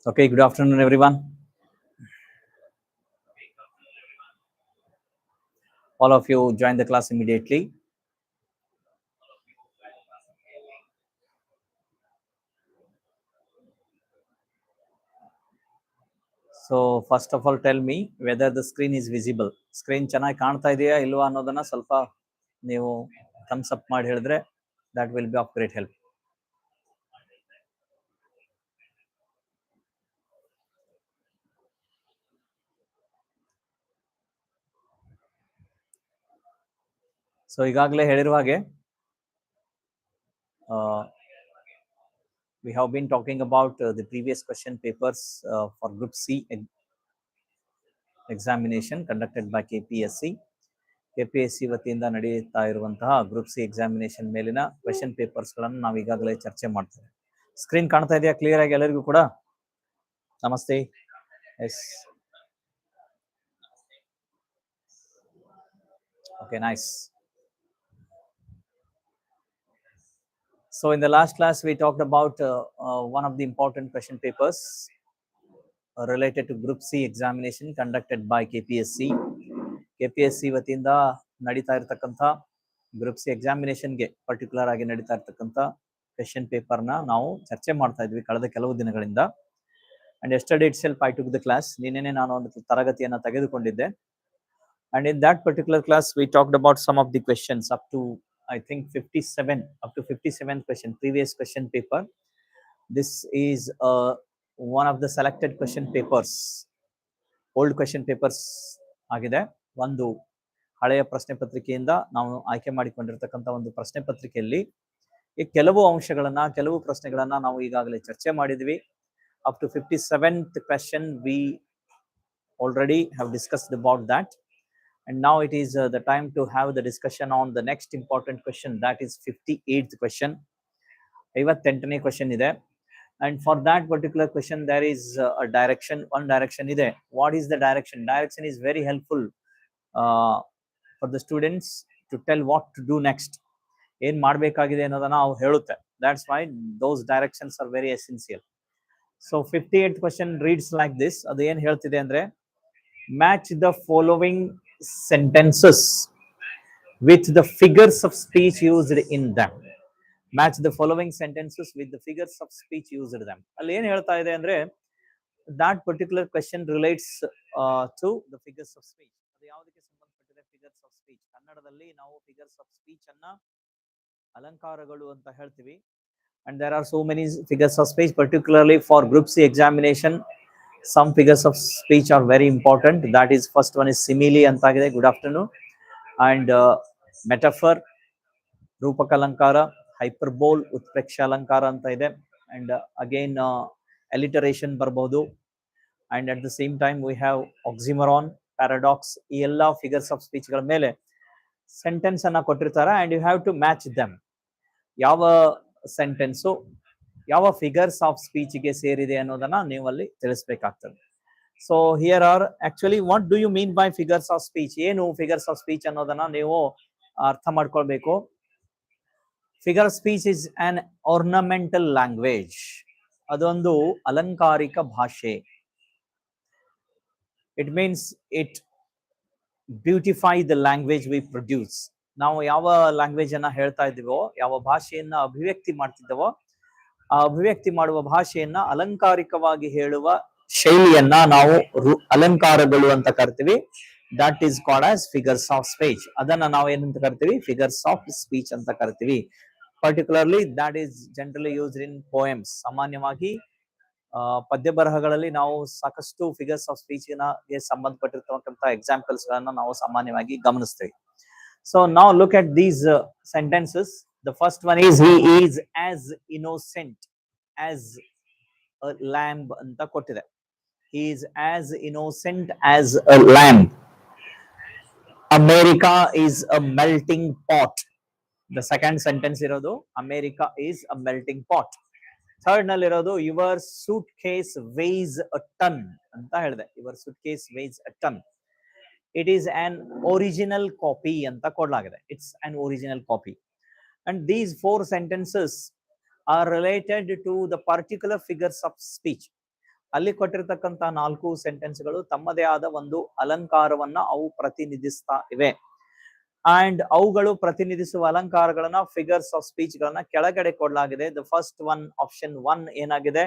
Okay, good afternoon, everyone. All of you join the class immediately. So, first of all, tell me whether the screen is visible. Screen ಚೆನ್ನಾಗಿ ಕಾಣ್ತಾ ಇದೆಯಾ ಇಲ್ವಾ ಅನ್ನೋದನ್ನ ಸ್ವಲ್ಪ ನೀವು thumbs up ಮಾಡಿ ಹೇಳಿದ್ರೆ that will be of great help. So ಈಗಾಗಲೇ ಹೇಳಿರುವ ಹಾಗೆ we have been talking about the previous question papers for Group C examination conducted by KPSC. KPSC ವತಿಯಿಂದ ನಡೆಯುತ್ತಾ ಇರುವಂತಹ ಗ್ರೂಪ್ ಸಿ ಎಕ್ಸಾಮಿನೇಷನ್ ಮೇಲಿನ ಕ್ವೆಶನ್ ಪೇಪರ್ಸ್ಗಳನ್ನು ನಾವು ಈಗಾಗಲೇ ಚರ್ಚೆ ಮಾಡ್ತೇವೆ. ಸ್ಕ್ರೀನ್ ಕಾಣ್ತಾ ಇದೆಯಾ ಕ್ಲಿಯರ್ ಆಗಿ ಎಲ್ಲರಿಗೂ ಕೂಡ? ನಮಸ್ತೆ. Yes, okay, nice. So in the last class we talked about one of the important question papers related to Group C examination conducted by KPSC. KPSC ವತಿಯಿಂದ ನಡೀತಾ ಇರತಕ್ಕಂಥ ಗ್ರೂಪ್ ಸಿ ಎಕ್ಸಾಮಿನೇಷನ್ಗೆ ಪರ್ಟಿಕ್ಯುಲರ್ ಆಗಿ ನಡೀತಾ ಇರತಕ್ಕಂಥ ಕ್ವೆಶನ್ ಪೇಪರ್ನ ನಾವು ಚರ್ಚೆ ಮಾಡ್ತಾ ಇದ್ವಿ ಕಳೆದ ಕೆಲವು ದಿನಗಳಿಂದ. And yesterday itself I took the class. ನಿನ್ನೆನೆ ನಾನು ಒಂದು ತರಗತಿಯನ್ನು ತೆಗೆದುಕೊಂಡಿದ್ದೆ. And in that particular class we talked about some of the questions up to I think 57 question, previous question paper. This is one of the selected question papers, old question papers ಆಗಿದೆ. ಒಂದು ಹಳೆಯ ಪ್ರಶ್ನೆ ಪತ್ರಿಕೆಯಿಂದ ನಾವು ಆಯ್ಕೆ ಮಾಡಿಕೊಂಡಿರ್ತಕ್ಕಂಥ ಒಂದು ಪ್ರಶ್ನೆ ಪತ್ರಿಕೆಯಲ್ಲಿ ಈ ಕೆಲವು ಅಂಶಗಳನ್ನ ಕೆಲವು ಪ್ರಶ್ನೆಗಳನ್ನ ನಾವು ಈಗಾಗಲೇ ಚರ್ಚೆ ಮಾಡಿದ್ವಿ. up to 57th question we already have discussed about that, and now it is the time to have the discussion on the next important question, that is 58th question. 58ನೇ question ಇದೆ. And for that particular question there is a direction, one direction ಇದೆ. What is the direction? Direction is very helpful for the students to tell what to do next. ಏನ್ ಮಾಡಬೇಕಾಗಿದೆ ಅನ್ನೋದನ್ನ ನಾವು ಹೇಳುತ್ತೆ. That's why those directions are very essential. So 58th question reads like this. ಅದು ಏನ್ ಹೇಳ್ತಿದೆ ಅಂದ್ರೆ, match the following sentences with the figures of speech used in them. Match the following sentences with the figures of speech used in them. ಅಲ್ಲಿ ಏನ್ ಹೇಳ್ತಾ ಇದೆ ಅಂದ್ರೆ, that particular question relates to the figures of speech. ಅದು ಯಾವುದಕ್ಕೆ ಸಂಬಂಧಪಟ್ಟಿದೆ? figures of speech. ಕನ್ನಡದಲ್ಲಿ ನಾವು figures of speech ಅನ್ನ ಅಲಂಕಾರಗಳು ಅಂತ ಹೇಳ್ತೀವಿ. And there are so many figures of speech, particularly for Group C examination. Some figures of speech are very important. That is, first one is simile antaಗಿದೆ. Good afternoon. And metaphor, ರೂಪಕಲಂಕಾರ, hyperbole, ಉತ್ಪ್ರೇಕ್ಷಾಲಂಕಾರ ಅಂತ ಇದೆ. And again alliteration ಬರ್ಬೋದು. And at the same time we have oxymoron, paradox. ಈ ಎಲ್ಲ figures of speech ಗಳ ಮೇಲೆ sentence ಅನ್ನ ಕೊಟ್ಟಿರ್ತಾರೆ, and you have to match them. ಯಾವ ಸೆಂಟೆನ್ಸು ಯಾವ ಫಿಗರ್ಸ್ ಆಫ್ ಸ್ಪೀಚ್ಗೆ ಸೇರಿದೆ ಅನ್ನೋದನ್ನ ನೀವು ಅಲ್ಲಿ ತಿಳಿಸ್ಬೇಕಾಗ್ತದೆ. So here are actually what do you mean by figures of speech? ಏನು ಫಿಗರ್ಸ್ ಆಫ್ ಸ್ಪೀಚ್ ಅನ್ನೋದನ್ನ ನೀವು ಅರ್ಥ ಮಾಡ್ಕೊಳ್ಬೇಕು. Figure of speech is an ornamental language. ಅದೊಂದು ಅಲಂಕಾರಿಕ ಭಾಷೆ. It means it beautify the language we produce. ನಾವು ಯಾವ ಲ್ಯಾಂಗ್ವೇಜ್ ಅನ್ನ ಹೇಳ್ತಾ ಇದ್ದೀವೋ, ಯಾವ ಭಾಷೆಯನ್ನ ಅಭಿವ್ಯಕ್ತಿ ಮಾಡ್ತಿದ್ದೇವೋ, ಆ ಅಭಿವ್ಯಕ್ತಿ ಮಾಡುವ ಭಾಷೆಯನ್ನ ಅಲಂಕಾರಿಕವಾಗಿ ಹೇಳುವ ಶೈಲಿಯನ್ನ ನಾವು ಅಲಂಕಾರಗಳು ಅಂತ ಕರಿತೀವಿ. That is called as figures of speech. ಅದನ್ನ ನಾವು ಏನಂತ ಕರಿತೀವಿ? ಫಿಗರ್ಸ್ ಆಫ್ ಸ್ಪೀಚ್ ಅಂತ ಕರಿತೀವಿ. Particularly that is generally used in poems. ಸಾಮಾನ್ಯವಾಗಿ ಪದ್ಯ ಬರಹಗಳಲ್ಲಿ ನಾವು ಸಾಕಷ್ಟು ಫಿಗರ್ಸ್ ಆಫ್ ಸ್ಪೀಚ್ ಗೆ ಸಂಬಂಧಪಟ್ಟಿರ್ತಕ್ಕಂಥ ಎಕ್ಸಾಂಪಲ್ಸ್ ಗಳನ್ನ ನಾವು ಸಾಮಾನ್ಯವಾಗಿ ಗಮನಿಸ್ತೇವೆ. So now look at these sentences. The first one is, he is as innocent as a lamb anta kottide. He is as innocent as a lamb. America is a melting pot. The second sentence irodu, America is a melting pot. Third ನಲ್ಲಿ ಇರೋದು, your suitcase weighs a ton ಅಂತ ಹೇಳಿದೆ. Your suitcase weighs a ton. It is an original copy ಅಂತ ಕೊಡಲಾಗಿದೆ. It's an original copy. And these four sentences are related to the particular figures of speech. ಅಲ್ಲಿ ಕೊಟ್ಟಿರ್ತಕ್ಕಂಥ 4 ಸೆಂಟೆನ್ಸ್ಗಳು ತಮ್ಮದೇ ಆದ ಒಂದು ಅಲಂಕಾರವನ್ನ ಅವು ಪ್ರತಿನಿಧಿಸ್ತಾ ಇವೆ. ಅಂಡ್ ಅವುಗಳು ಪ್ರತಿನಿಧಿಸುವ ಅಲಂಕಾರಗಳನ್ನ ಫಿಗರ್ಸ್ ಆಫ್ ಸ್ಪೀಚ್ ಗಳನ್ನ ಕೆಳಗಡೆ ಕೊಡಲಾಗಿದೆ. ದ ಫಸ್ಟ್ ಒನ್ ಆಪ್ಷನ್ 1 ಏನಾಗಿದೆ,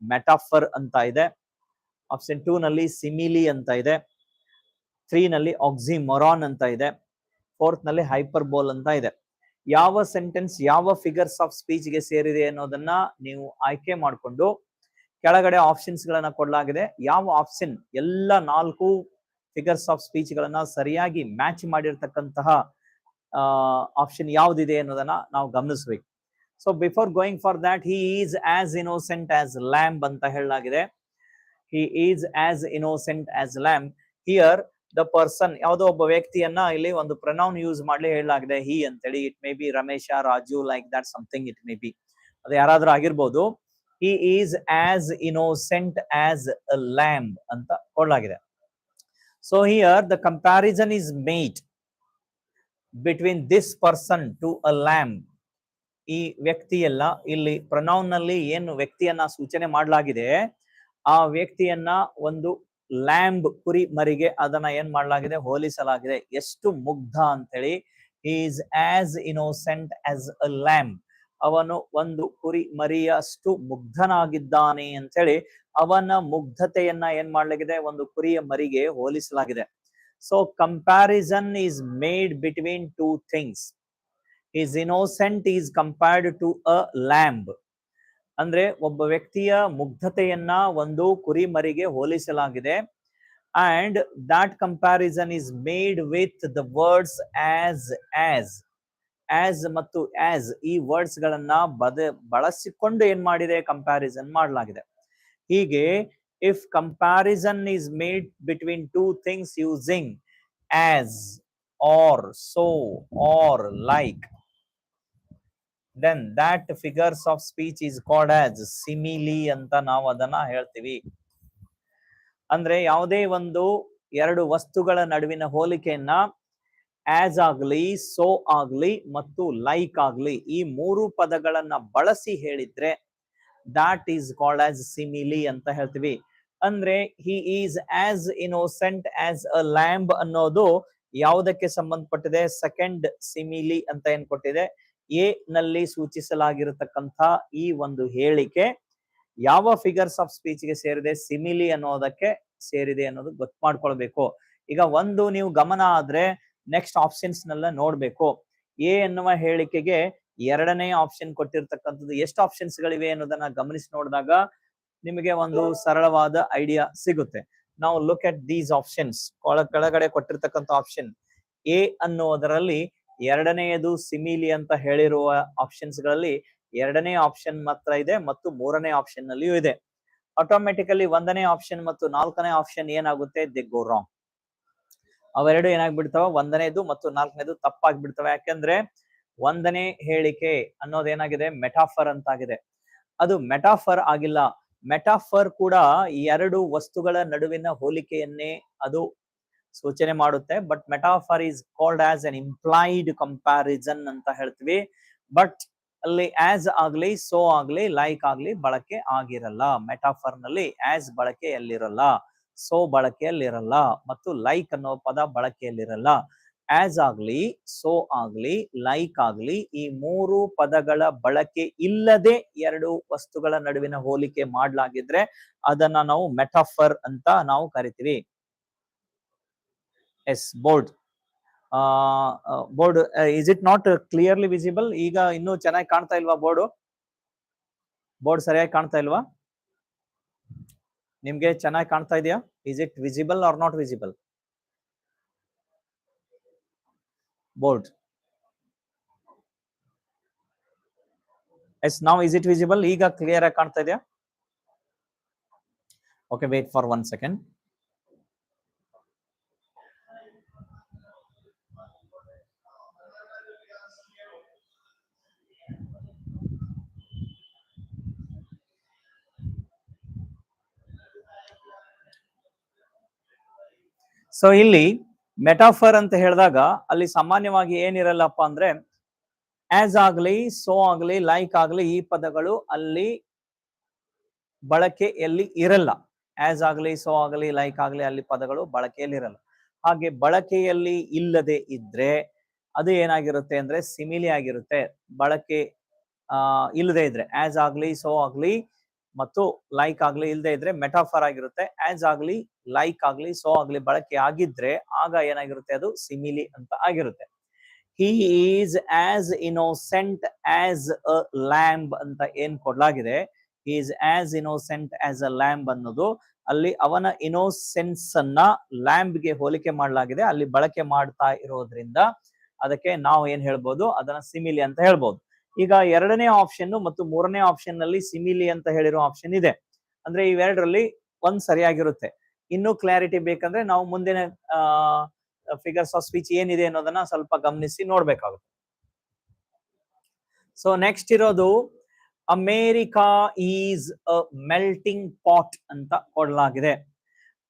ಮೆಟಾಫರ್ ಅಂತ ಇದೆ. ಆಪ್ಷನ್ 2 ನಲ್ಲಿ ಸಿಮಿಲಿ ಅಂತ ಇದೆ. 3 ನಲ್ಲಿ ಆಕ್ಸಿಮೊರಾನ್ ಅಂತ ಇದೆ. 4th ನಲ್ಲಿ ಹೈಪರ್ಬೋಲ್ ಅಂತ ಇದೆ. ಯಾವ ಸೆಂಟೆನ್ಸ್ ಯಾವ ಫಿಗರ್ಸ್ ಆಫ್ ಸ್ಪೀಚ್ ಗೆ ಸೇರಿದೆ ಅನ್ನೋದನ್ನ ನೀವು ಆಯ್ಕೆ ಮಾಡಿಕೊಂಡು ಕೆಳಗಡೆ ಆಪ್ಷನ್ಸ್ ಗಳನ್ನ ಕೊಡಲಾಗಿದೆ. ಯಾವ ಆಪ್ಷನ್ ಎಲ್ಲ 4 ಫಿಗರ್ಸ್ ಆಫ್ ಸ್ಪೀಚ್ ಗಳನ್ನ ಸರಿಯಾಗಿ ಮ್ಯಾಚ್ ಮಾಡಿರ್ತಕ್ಕಂತಹ ಆಪ್ಷನ್ ಯಾವ್ದಿದೆ ಅನ್ನೋದನ್ನ ನಾವು ಗಮನಿಸಬೇಕು. So before going for that, he is as innocent as lamb ಅಂತ ಹೇಳಲಾಗಿದೆ. ಹಿ is as innocent as lamb. Here the person, ಯಾವುದೋ ಒಬ್ಬ ವ್ಯಕ್ತಿಯನ್ನ ಇಲ್ಲಿ ಒಂದು ಪ್ರೊನೌನ್ ಯೂಸ್ ಮಾಡ್ಲಿ ಹೇಳಲಾಗಿದೆ, ಹಿ ಅಂತೇಳಿ. It may be Ramesh, Raju, like that something it may be, ಅದು ಯಾರಾದ್ರೂ ಆಗಿರ್ಬೋದು. He is as innocent as a lamb ಅಂತ ಕೊಡಲಾಗಿದೆ. So here the comparison is made between this person to a lamb. ಈ ವ್ಯಕ್ತಿಯಲ್ಲ, ಇಲ್ಲಿ ಪ್ರೊನೌನ್ ನಲ್ಲಿ ಏನು ವ್ಯಕ್ತಿಯನ್ನ ಸೂಚನೆ ಮಾಡಲಾಗಿದೆ, ಆ ವ್ಯಕ್ತಿಯನ್ನ ಒಂದು ಲ್ಯಾಂಬ್ ಕುರಿ ಮರಿಗೆ ಅದನ್ನ ಏನ್ ಮಾಡಲಾಗಿದೆ, ಹೋಲಿಸಲಾಗಿದೆ. ಎಷ್ಟು ಮುಗ್ಧ ಅಂತೇಳಿ. ಹಿ is as innocent as a lamb. ಅವನು ಒಂದು ಕುರಿ ಮರಿಯಷ್ಟು ಮುಗ್ಧನಾಗಿದ್ದಾನೆ ಅಂತೇಳಿ ಅವನ ಮುಗ್ಧತೆಯನ್ನ ಏನ್ ಮಾಡಲಾಗಿದೆ, ಒಂದು ಕುರಿಯ ಮರಿಗೆ ಹೋಲಿಸಲಾಗಿದೆ. So comparison is made between 2 things. Is innocent is compared to a lamb. ಅಂದ್ರೆ ಒಬ್ಬ ವ್ಯಕ್ತಿಯ ಮುಗ್ಧತೆಯನ್ನ ಒಂದು ಕುರಿ ಮರಿಗೆ ಹೋಲಿಸಲಾಗಿದೆ. And that comparison is made with the words as ಮತ್ತು as ಈ ವರ್ಡ್ಸ್ ಗಳನ್ನ ಬಳಸಿಕೊಂಡು ಏನ್ ಮಾಡಿದೆ, ಕಂಪ್ಯಾರಿಸನ್ ಮಾಡಲಾಗಿದೆ. ಹೀಗೆ if comparison is made between 2 things using as or so or like, then that figures of speech is called as simile ಅಂತ ನಾವು ಅದನ್ನ ಹೇಳ್ತೀವಿ. ಅಂದ್ರೆ ಯಾವುದೇ ಒಂದು 2 ವಸ್ತುಗಳ ನಡುವಿನ ಹೋಲಿಕೆಯನ್ನ ಆಸ್ ಆಗ್ಲಿ, ಸೋ ಆಗ್ಲಿ ಮತ್ತು ಲೈಕ್ ಆಗ್ಲಿ ಈ 3 ಪದಗಳನ್ನ ಬಳಸಿ ಹೇಳಿದ್ರೆ that is called as simile ಅಂತ ಹೇಳ್ತೀವಿ. ಅಂದ್ರೆ he is as innocent as a lamb ಅನ್ನೋದು ಯಾವುದಕ್ಕೆ ಸಂಬಂಧಪಟ್ಟಿದೆ, ಸೆಕೆಂಡ್ ಸಿಮಿಲಿ ಅಂತ ಏನ್ ಕೊಟ್ಟಿದೆ, ಎ ನಲ್ಲಿ ಸೂಚಿಸಲಾಗಿರತಕ್ಕಂಥ ಈ ಒಂದು ಹೇಳಿಕೆ ಯಾವ ಫಿಗರ್ಸ್ ಆಫ್ ಸ್ಪೀಚ್ ಗೆ ಸೇರಿದೆ, ಸಿಮಿಲಿ ಅನ್ನೋದಕ್ಕೆ ಸೇರಿದೆ ಅನ್ನೋದು ಗೊತ್ತು ಮಾಡ್ಕೊಳ್ಬೇಕು. ಈಗ ಒಂದು ನೀವು ಗಮನ ಆದ್ರೆ ನೆಕ್ಸ್ಟ್ ಆಪ್ಷನ್ಸ್ ನೆಲ್ಲ ನೋಡ್ಬೇಕು. ಎ ಎನ್ನುವ ಹೇಳಿಕೆಗೆ 2ನೇ ಆಪ್ಷನ್ ಕೊಟ್ಟಿರ್ತಕ್ಕಂಥದ್ದು ಎಷ್ಟು ಆಪ್ಷನ್ಸ್ ಗಳಿವೆ ಅನ್ನೋದನ್ನ ಗಮನಿಸಿ ನೋಡಿದಾಗ ನಿಮಗೆ ಒಂದು ಸರಳವಾದ ಐಡಿಯಾ ಸಿಗುತ್ತೆ. ನಾವು ಲುಕ್ ಅಟ್ ದೀಸ್ ಆಪ್ಷನ್ಸ್. ಕೆಳಗಡೆ ಕೊಟ್ಟಿರ್ತಕ್ಕಂಥ ಆಪ್ಷನ್ ಎ ಅನ್ನೋದರಲ್ಲಿ 2ನೇದು ಸಿಮಿಲಿ ಅಂತ ಹೇಳಿರುವ ಆಪ್ಷನ್ಸ್ ಗಳಲ್ಲಿ 2ನೇ ಆಪ್ಷನ್ ಮಾತ್ರ ಇದೆ ಮತ್ತು 3ನೇ ಆಪ್ಷನ್ ನಲ್ಲಿಯೂ ಇದೆ. ಆಟೋಮೆಟಿಕಲಿ 1ನೇ ಆಪ್ಷನ್ ಮತ್ತು 4ನೇ ಆಪ್ಷನ್ ಏನಾಗುತ್ತೆ, ದೇ ಗೋ ರಾಂಗ್. ಅವೆರಡು ಏನಾಗ್ಬಿಡ್ತಾವ, 1ನೇದು ಮತ್ತು 4ನೇದು ತಪ್ಪಾಗ್ಬಿಡ್ತವೆ. ಯಾಕೆಂದ್ರೆ 1ನೇ ಹೇಳಿಕೆ ಅನ್ನೋದೇನಾಗಿದೆ, ಮೆಟಾಫರ್ ಅಂತಾಗಿದೆ. ಅದು ಮೆಟಾಫರ್ ಆಗಿಲ್ಲ. ಮೆಟಾಫರ್ ಕೂಡ 2 ವಸ್ತುಗಳ ನಡುವಿನ ಹೋಲಿಕೆಯನ್ನೇ ಅದು ಸೂಚನೆ ಮಾಡುತ್ತೆ. But metaphor is called as an implied comparison ಅಂತ ಹೇಳ್ತೀವಿ. ಬಟ್ ಅಲ್ಲಿ ಆಸ್ ಆಗ್ಲಿ, ಸೋ ಆಗ್ಲಿ, ಲೈಕ್ ಆಗ್ಲಿ ಬಳಕೆ ಆಗಿರಲ್ಲ. ಮೆಟಾಫರ್ ನಲ್ಲಿ ಆಸ್ ಬಳಕೆಯಲ್ಲಿರಲ್ಲ, ಸೋ ಬಳಕೆಯಲ್ಲಿರಲ್ಲ ಮತ್ತು ಲೈಕ್ ಅನ್ನೋ ಪದ ಬಳಕೆಯಲ್ಲಿರಲ್ಲ. ಆಸ್ ಆಗ್ಲಿ, ಸೋ ಆಗ್ಲಿ, ಲೈಕ್ ಆಗ್ಲಿ ಈ 3 ಪದಗಳ ಬಳಕೆ ಇಲ್ಲದೆ 2 ವಸ್ತುಗಳ ನಡುವಿನ ಹೋಲಿಕೆ ಮಾಡಲಾಗಿದ್ರೆ ಅದನ್ನ ನಾವು ಮೆಟಾಫರ್ ಅಂತ ನಾವು ಕರಿತೀವಿ. Yes, board board is it not clearly visible? ಈಗ ಇನ್ನೂ ಚೆನ್ನಾಗಿ ಕಾಣ್ತಾ ಇಲ್ವಾ ಬೋರ್ಡ್? ಬೋರ್ಡ್ ಸರಿಯಾಗಿ ಕಾಣ್ತಾ ಇಲ್ವಾ ನಿಮ್ಗೆ? ಚೆನ್ನಾಗಿ ಕಾಣ್ತಾ ಇದೆಯಾ? Is it visible or not visible board? Yes, now is it visible? ಈಗ ಕ್ಲಿಯರ್ ಆಗಿ ಕಾಣ್ತಾ ಇದೆಯಾ? Okay, wait for 1 second. So ಇಲ್ಲಿ ಮೆಟಾಫರ್ ಅಂತ ಹೇಳಿದಾಗ ಅಲ್ಲಿ ಸಾಮಾನ್ಯವಾಗಿ ಏನಿರಲ್ಲಪ್ಪ ಅಂದ್ರೆ ಆಸ್ ಆಗ್ಲಿ, ಸೋ ಆಗ್ಲಿ, ಲೈಕ್ ಆಗ್ಲಿ ಈ ಪದಗಳು ಅಲ್ಲಿ ಬಳಕೆಯಲ್ಲಿ ಇರಲ್ಲ. ಆಸ್ ಆಗಲಿ, ಸೊ ಆಗಲಿ, ಲೈಕ್ ಆಗಲಿ ಅಲ್ಲಿ ಪದಗಳು ಬಳಕೆಯಲ್ಲಿ ಇರಲ್ಲ. ಹಾಗೆ ಬಳಕೆಯಲ್ಲಿ ಇಲ್ಲದೆ ಇದ್ರೆ ಅದು ಏನಾಗಿರುತ್ತೆ ಅಂದ್ರೆ ಸಿಮಿಲಿ ಆಗಿರುತ್ತೆ. ಬಳಕೆ ಇಲ್ಲದೆ ಇದ್ರೆ ಆಸ್ ಆಗ್ಲಿ, ಸೊ ಆಗ್ಲಿ ಮತ್ತು ಲೈಕ್ ಆಗ್ಲಿ ಇಲ್ಲದೆ ಇದ್ರೆ ಮೆಟಾಫರ್ ಆಗಿರುತ್ತೆ. ಆಸ್ ಆಗ್ಲಿ, ಲೈಕ್ ಆಗ್ಲಿ, ಸೊ ಆಗ್ಲಿ ಬಳಕೆ ಆಗಿದ್ರೆ ಆಗ ಏನಾಗಿರುತ್ತೆ, ಅದು ಸಿಮಿಲಿ ಅಂತ ಆಗಿರುತ್ತೆ. he is as innocent as a lamb ಅಂತ ಏನ್ ಕೊಡ್ಲಾಗಿದೆ, he is as innocent as a lamb ಅನ್ನೋದು ಅಲ್ಲಿ ಅವನ ಇನ್ನೋಸೆನ್ಸ್ ಅನ್ನ ಲ್ಯಾಂಬ್ ಗೆ ಹೋಲಿಕೆ ಮಾಡಲಾಗಿದೆ. ಅಲ್ಲಿ ಬಳಕೆ ಮಾಡ್ತಾ ಇರೋದ್ರಿಂದ ಅದಕ್ಕೆ ನಾವು ಏನ್ ಹೇಳ್ಬೋದು, ಅದನ್ನ ಸಿಮಿಲಿ ಅಂತ ಹೇಳ್ಬೋದು. ಈಗ ಎರಡನೇ ಆಪ್ಷನ್ ಮತ್ತು ಮೂರನೇ ಆಪ್ಷನ್ ನಲ್ಲಿ ಸಿಮಿಲಿ ಅಂತ ಹೇಳಿರೋ ಆಪ್ಷನ್ ಇದೆ. ಅಂದ್ರೆ ಇವೆರಡರಲ್ಲಿ ಒಂದ್ ಸರಿಯಾಗಿರುತ್ತೆ. ಇನ್ನೂ ಕ್ಲಾರಿಟಿ ಬೇಕಂದ್ರೆ ನಾವು ಮುಂದಿನ ಫಿಗರ್ಸ್ ಆಫ್ ಸ್ಪೀಚ್ ಏನಿದೆ ಅನ್ನೋದನ್ನ ಸ್ವಲ್ಪ ಗಮನಿಸಿ ನೋಡ್ಬೇಕಾಗುತ್ತೆ. ಸೊ ನೆಕ್ಸ್ಟ್ ಇರೋದು America is a melting pot ಅಂತ ಕೊಡಲಾಗಿದೆ.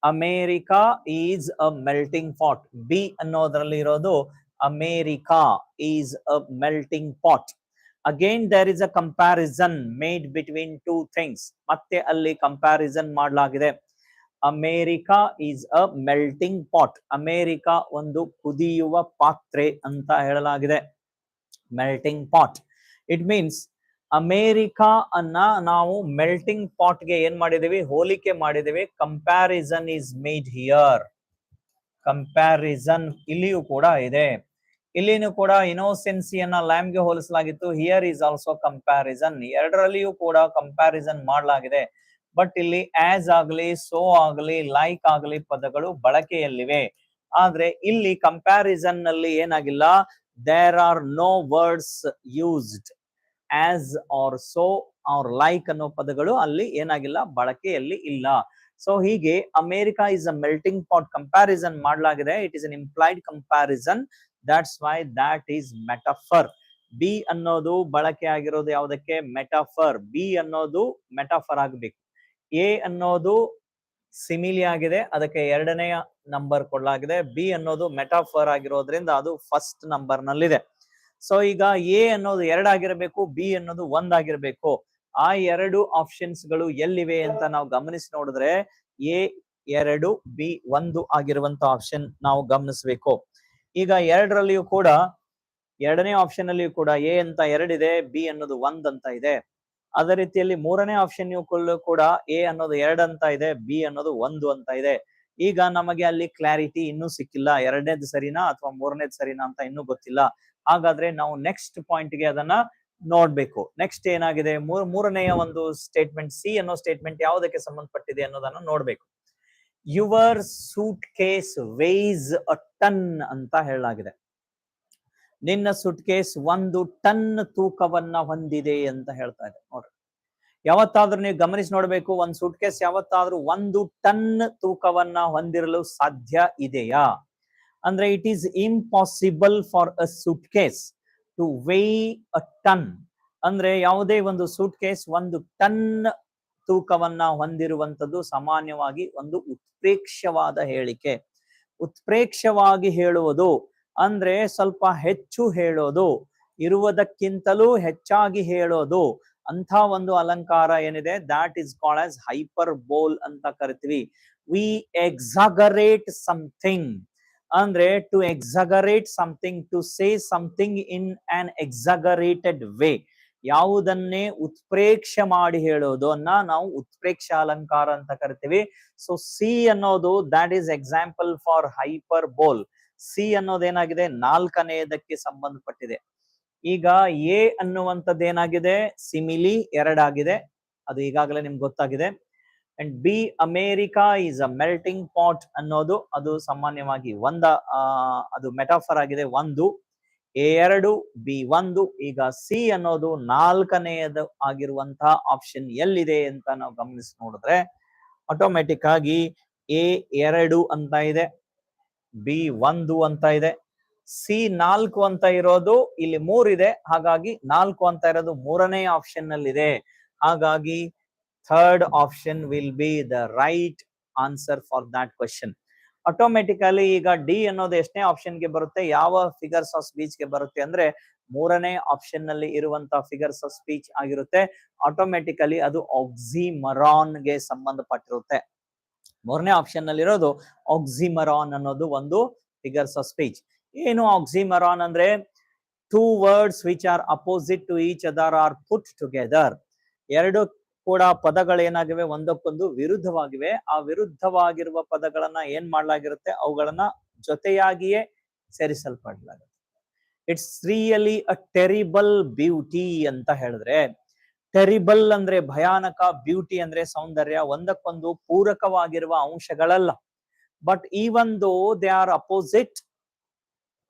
America is a melting pot. B ಅನ್ನೋದ್ರಲ್ಲಿ ಇರೋದು America is a melting pot. Again there is a comparison made between two things. ಮತ್ತೆ ಅಲ್ಲಿ ಕಂಪ್ಯಾರಿಸನ್ ಮಾಡಲಾಗಿದೆ. America is a melting pot. America ಒಂದು ಕುದಿಯುವ ಪಾತ್ರೆ ಅಂತ ಹೇಳಲಾಗಿದೆ. Melting pot it means America ಅನ್ನ ನಾವು ಮೆಲ್ಟಿಂಗ್ ಪಾಟ್ ಗೆ ಏನ್ ಮಾಡಿದೀವಿ, ಹೋಲಿಕೆ ಮಾಡಿದೀವಿ. Comparison is made here. Comparison ಇಲ್ಲಿಯೂ ಕೂಡ ಇದೆ. ಇಲ್ಲಿನೂ ಕೂಡ ಇನೋಸೆನ್ಸಿಯನ್ನ ಲ್ಯಾಂಬ್ ಗೆ ಹೋಲಿಸಲಾಗಿತ್ತು. Here is also comparison. ಎರಡರಲ್ಲಿಯೂ ಕೂಡ ಕಂಪ್ಯಾರಿಸನ್ ಮಾಡಲಾಗಿದೆ. ಬಟ್ ಇಲ್ಲಿ ಆಸ್ ಆಗಲಿ, ಸೋ ಆಗಲಿ, ಲೈಕ್ ಆಗಲಿ ಪದಗಳು ಬಳಕೆಯಲ್ಲಿವೆ. ಆದ್ರೆ ಇಲ್ಲಿ ಕಂಪ್ಯಾರಿಸನ್ ನಲ್ಲಿ ಏನಾಗಿಲ್ಲ, there are no words used. As or so or like ಅನ್ನೋ ಪದಗಳು ಅಲ್ಲಿ ಏನಾಗಿಲ್ಲ, ಬಳಕೆಯಲ್ಲಿ ಇಲ್ಲ. ಸೊ ಹೀಗೆ America is a melting pot comparison ಮಾಡಲಾಗಿದೆ. It is an implied comparison. That's why that is metaphor. B ಅನ್ನೋದು ಬಳಕೆ ಆಗಿರೋದು ಯಾವುದಕ್ಕೆ, ಮೆಟಾಫರ್. ಬಿ ಅನ್ನೋದು ಮೆಟಾಫರ್ ಆಗಬೇಕು. ಎ ಅನ್ನೋದು ಸಿಮಿಲಿ ಆಗಿದೆ, ಅದಕ್ಕೆ ಎರಡನೆಯ ನಂಬರ್ ಕೊಡಲಾಗಿದೆ. ಬಿ ಅನ್ನೋದು ಮೆಟಾಫರ್ ಆಗಿರೋದ್ರಿಂದ ಅದು ಫಸ್ಟ್ ನಂಬರ್ ನಲ್ಲಿದೆ. ಸೊ ಈಗ ಎ ಅನ್ನೋದು 2 ಆಗಿರಬೇಕು, ಬಿ ಅನ್ನೋದು 1 ಆಗಿರಬೇಕು. ಆ ಎರಡು ಆಪ್ಷನ್ಸ್ ಗಳು ಎಲ್ಲಿವೆ ಅಂತ ನಾವು ಗಮನಿಸಿ ನೋಡಿದ್ರೆ ಎ 2, ಬಿ 1 ಆಗಿರುವಂತ ಆಪ್ಷನ್ ನಾವು ಗಮನಿಸಬೇಕು. ಈಗ ಎರಡರಲ್ಲಿಯೂ ಕೂಡ, ಎರಡನೇ ಆಪ್ಷನ್ ಅಲ್ಲಿಯೂ ಕೂಡ ಎ ಅಂತ 2 ಇದೆ, ಬಿ ಅನ್ನೋದು 1 ಅಂತ ಇದೆ. ಅದೇ ರೀತಿಯಲ್ಲಿ ಮೂರನೇ ಆಪ್ಷನ್ ಕೂಡ ಎ ಅನ್ನೋದು 2 ಅಂತ ಇದೆ, ಬಿ ಅನ್ನೋದು 1 ಅಂತ ಇದೆ. ಈಗ ನಮಗೆ ಅಲ್ಲಿ ಕ್ಲಾರಿಟಿ ಇನ್ನೂ ಸಿಕ್ಕಿಲ್ಲ, ಎರಡನೇದು ಸರಿನಾ ಅಥವಾ ಮೂರನೇದು ಸರಿನಾ ಅಂತ ಇನ್ನೂ ಗೊತ್ತಿಲ್ಲ. ಹಾಗಾದ್ರೆ ನಾವು ನೆಕ್ಸ್ಟ್ ಪಾಯಿಂಟ್ ಗೆ ಅದನ್ನ ನೋಡ್ಬೇಕು. ನೆಕ್ಸ್ಟ್ ಏನಾಗಿದೆ, ಮೂರನೆಯ ಒಂದು ಸ್ಟೇಟ್ಮೆಂಟ್, ಸಿ ಅನ್ನೋ ಸ್ಟೇಟ್ಮೆಂಟ್ ಯಾವುದಕ್ಕೆ ಸಂಬಂಧಪಟ್ಟಿದೆ ಅನ್ನೋದನ್ನ ನೋಡ್ಬೇಕು. Your suitcase weighs a ton ಅಂತ ಹೇಳಲಾಗಿದೆ. ನಿನ್ನ ಸೂಟ್ ಕೇಸ್ 1 ಟನ್ ತೂಕವನ್ನ ಹೊಂದಿದೆ ಅಂತ ಹೇಳ್ತಾ ಇದೆ. ನೋಡ್ರಿ, ಯಾವತ್ತಾದ್ರೂ ನೀವು ಗಮನಿಸಿ ನೋಡ್ಬೇಕು, ಒಂದ್ ಸೂಟ್ ಕೇಸ್ ಯಾವತ್ತಾದ್ರೂ 1 ಟನ್ ತೂಕವನ್ನ ಹೊಂದಿರಲು ಸಾಧ್ಯ ಇದೆಯಾ ಅಂದ್ರೆ it is impossible for a suitcase to weigh a ton. ಅಂದ್ರೆ ಯಾವುದೇ ಒಂದು ಸೂಟ್ ಕೇಸ್ 1 ಟನ್ ತೂಕವನ್ನ ಹೊಂದಿರುವಂತದ್ದು ಸಾಮಾನ್ಯವಾಗಿ ಒಂದು ಉತ್ಪ್ರೇಕ್ಷವಾದ ಹೇಳಿಕೆ. ಉತ್ಪ್ರೇಕ್ಷವಾಗಿ ಹೇಳುವುದು ಅಂದ್ರೆ ಸ್ವಲ್ಪ ಹೆಚ್ಚು ಹೇಳೋದು, ಇರುವುದಕ್ಕಿಂತಲೂ ಹೆಚ್ಚಾಗಿ ಹೇಳೋದು. ಅಂತ ಒಂದು ಅಲಂಕಾರ ಏನಿದೆ, that is called as hyperbole ಅಂತ ಕರಿತೀವಿ. ವಿ ಎಕ್ಸಾಗರೇಟ್ ಸಮಥಿಂಗ್ ಅಂದ್ರೆ to exaggerate something, to say something in an exaggerated way. ಯಾವುದನ್ನೇ ಉತ್ಪ್ರೇಕ್ಷ ಮಾಡಿ ಹೇಳೋದನ್ನ ನಾವು ಉತ್ಪ್ರೇಕ್ಷ ಅಲಂಕಾರ ಅಂತ ಕರಿತೀವಿ. ಸೊ ಸಿ ಅನ್ನೋದು that is example for hyperbole. C ಅನ್ನೋದೇನಾಗಿದೆ, 4ನೇದಕ್ಕೆ ಸಂಬಂಧಪಟ್ಟಿದೆ. ಈಗ ಎ ಅನ್ನುವಂಥದ್ದು ಏನಾಗಿದೆ, ಸಿಮಿಲಿ 2 ಆಗಿದೆ, ಅದು ಈಗಾಗಲೇ ನಿಮ್ಗೆ ಗೊತ್ತಾಗಿದೆ. And B America is a melting pot ಅನ್ನೋದು ಅದು ಸಾಮಾನ್ಯವಾಗಿ ಅದು ಮೆಟಾಫರ್ ಆಗಿದೆ 1. A 2, B 1. ಈಗ ಸಿ ಅನ್ನೋದು 4ನೇದು ಆಗಿರುವಂತಹ ಆಪ್ಷನ್ ಎಲ್ಲಿದೆ ಅಂತ ನಾವು ಗಮನಿಸಿ ನೋಡಿದ್ರೆ ಆಟೋಮೆಟಿಕ್ ಆಗಿ ಎ 2 ಅಂತ ಇದೆ, ಬಿ 1 ಅಂತ ಇದೆ, ಸಿ 4 ಅಂತ ಇರೋದು ಇಲ್ಲಿ 3 ಇದೆ, ಹಾಗಾಗಿ 4 ಅಂತ ಇರೋದು 3ನೇ ಆಪ್ಷನ್ ನಲ್ಲಿ ಇದೆ. ಹಾಗಾಗಿ third option will be the right answer for that question. Automatically ಈಗ ಡಿ ಅನ್ನೋದು ಎಷ್ಟನೇ ಆಪ್ಷನ್ ಗೆ ಬರುತ್ತೆ, ಯಾವ ಫಿಗರ್ಸ್ ಆಫ್ ಸ್ಪೀಚ್ ಗೆ ಬರುತ್ತೆ ಅಂದ್ರೆ 3ನೇ ಆಪ್ಷನ್ ನಲ್ಲಿ ಇರುವಂತಹ ಫಿಗರ್ಸ್ ಆಫ್ ಸ್ಪೀಚ್ ಆಗಿರುತ್ತೆ. ಆಟೋಮೆಟಿಕಲಿ ಅದು ಆಕ್ಸಿಮರಾನ್ ಗೆ ಸಂಬಂಧಪಟ್ಟಿರುತ್ತೆ. ಮೂರನೇ ಆಪ್ಷನ್ ನಲ್ಲಿ ಇರೋದು ಆಕ್ಸಿಮರಾನ್ ಅನ್ನೋದು ಒಂದು ಫಿಗರ್ಸ್ ಆಫ್ ಸ್ಪೀಚ್. ಏನು ಆಕ್ಸಿಮರಾನ್ ಅಂದ್ರೆ two words which are opposite to each other are put together. ಎರಡು ಕೂಡ ಪದಗಳೇನಾಗಿವೆ ಒಂದಕ್ಕೊಂದು ವಿರುದ್ಧವಾಗಿವೆ. ಆ ವಿರುದ್ಧವಾಗಿರುವ ಪದಗಳನ್ನ ಏನ್ ಮಾಡಲಾಗಿರುತ್ತೆ, ಅವುಗಳನ್ನ ಜೊತೆಯಾಗಿಯೇ ಸೇರಿಸಲ್ಪಡಲಾಗುತ್ತೆ. It's really a terrible beauty ಅಂತ ಹೇಳಿದ್ರೆ, ಟೆರಿಬಲ್ ಅಂದ್ರೆ ಭಯಾನಕ, ಬ್ಯೂಟಿ ಅಂದ್ರೆ ಸೌಂದರ್ಯ, ಒಂದಕ್ಕೊಂದು ಪೂರಕವಾಗಿರುವ ಅಂಶಗಳಲ್ಲ. But even though they are opposite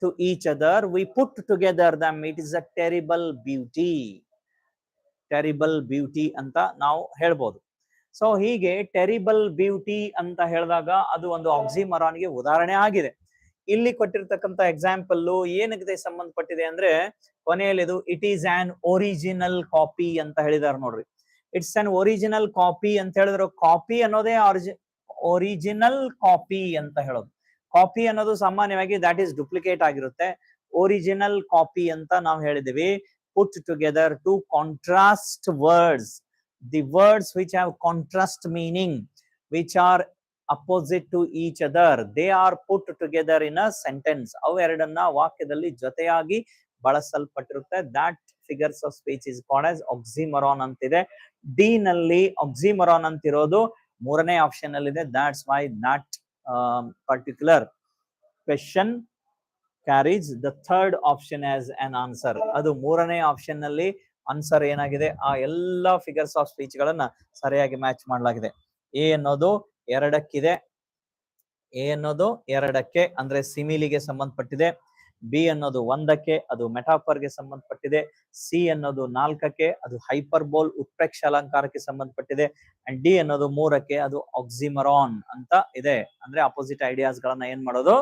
to each other, we put together them, it is a terrible beauty. Terrible beauty ಅಂತ ನಾವು ಹೇಳ್ಬೋದು. ಸೊ ಹೀಗೆ ಟೆರಿಬಲ್ ಬ್ಯೂಟಿ ಅಂತ ಹೇಳಿದಾಗ ಅದು ಒಂದು ಆಕ್ಸಿಮರಾನ್ಗೆ ಉದಾಹರಣೆ ಆಗಿದೆ. ಇಲ್ಲಿ ಕೊಟ್ಟಿರ್ತಕ್ಕಂಥ ಎಕ್ಸಾಂಪಲ್ ಏನಕ್ಕೆ ಸಂಬಂಧಪಟ್ಟಿದೆ ಅಂದ್ರೆ, ಕೊನೆಯಲ್ಲಿ ಇದು it is an original copy ಅಂತ ಹೇಳಿದಾರೆ ನೋಡ್ರಿ. ಇಟ್ಸ್ ಅನ್ ಒರಿಜಿನಲ್ ಕಾಪಿ ಅಂತ ಹೇಳಿದ್ರು. ಕಾಪಿ ಅನ್ನೋದೇ ಒರಿಜಿನಲ್ ಕಾಪಿ ಅಂತ ಹೇಳೋದು. ಕಾಪಿ ಅನ್ನೋದು ಸಾಮಾನ್ಯವಾಗಿ ದಟ್ ಈಸ್ ಡುಪ್ಲಿಕೇಟ್ ಆಗಿರುತ್ತೆ. ಒರಿಜಿನಲ್ ಕಾಪಿ ಅಂತ ನಾವು ಹೇಳಿದೀವಿ. put together two contrast words, the words which have contrast meaning, which are opposite to each other, they are put together in a sentence. ಅವು ಎರಡನ್ನ ವಾಕ್ಯದಲ್ಲಿ ಜೊತೆಯಾಗಿ ಬಳಸಲ್ಪಟ್ಟಿರುತ್ತೆ. that figures of speech is called as oxymoron ಅಂತಿದೆ. D ನಲ್ಲಿ oxymoron ಅಂತಿರೋದು ಮೂರನೇ option ಅಲ್ಲಿ ಇದೆ. that's why that particular question carries the third option as an answer. ಅದು ಮೂರನೇ ಆಪ್ಷನ್ ನಲ್ಲಿ ಆನ್ಸರ್ ಏನಾಗಿದೆ, ಆ ಎಲ್ಲ ಫಿಗರ್ಸ್ ಆಫ್ ಸ್ಪೀಚ್ ಗಳನ್ನ ಸರಿಯಾಗಿ ಮ್ಯಾಚ್ ಮಾಡಲಾಗಿದೆ. ಎ ಅನ್ನೋದು ಎರಡಕ್ಕಿದೆ, ಎ ಅನ್ನೋದು ಎರಡಕ್ಕೆ ಅಂದ್ರೆ ಸಿಮಿಲಿಗೆ ಸಂಬಂಧಪಟ್ಟಿದೆ. ಬಿ ಅನ್ನೋದು ಒಂದಕ್ಕೆ, ಅದು ಮೆಟಾಫರ್ಗೆ ಸಂಬಂಧಪಟ್ಟಿದೆ. ಸಿ ಅನ್ನೋದು ನಾಲ್ಕಕ್ಕೆ, ಅದು ಹೈಪರ್ಬೋಲ್ ಉತ್ಪ್ರೇಕ್ಷ ಅಲಂಕಾರಕ್ಕೆ ಸಂಬಂಧಪಟ್ಟಿದೆ. ಅಂಡ್ ಡಿ ಅನ್ನೋದು ಮೂರಕ್ಕೆ, ಅದು ಆಕ್ಸಿಮರಾನ್ ಅಂತ ಇದೆ. ಅಂದ್ರೆ ಅಪೋಸಿಟ್ ಐಡಿಯಾಸ್ ಗಳನ್ನ ಏನ್ ಮಾಡೋದು,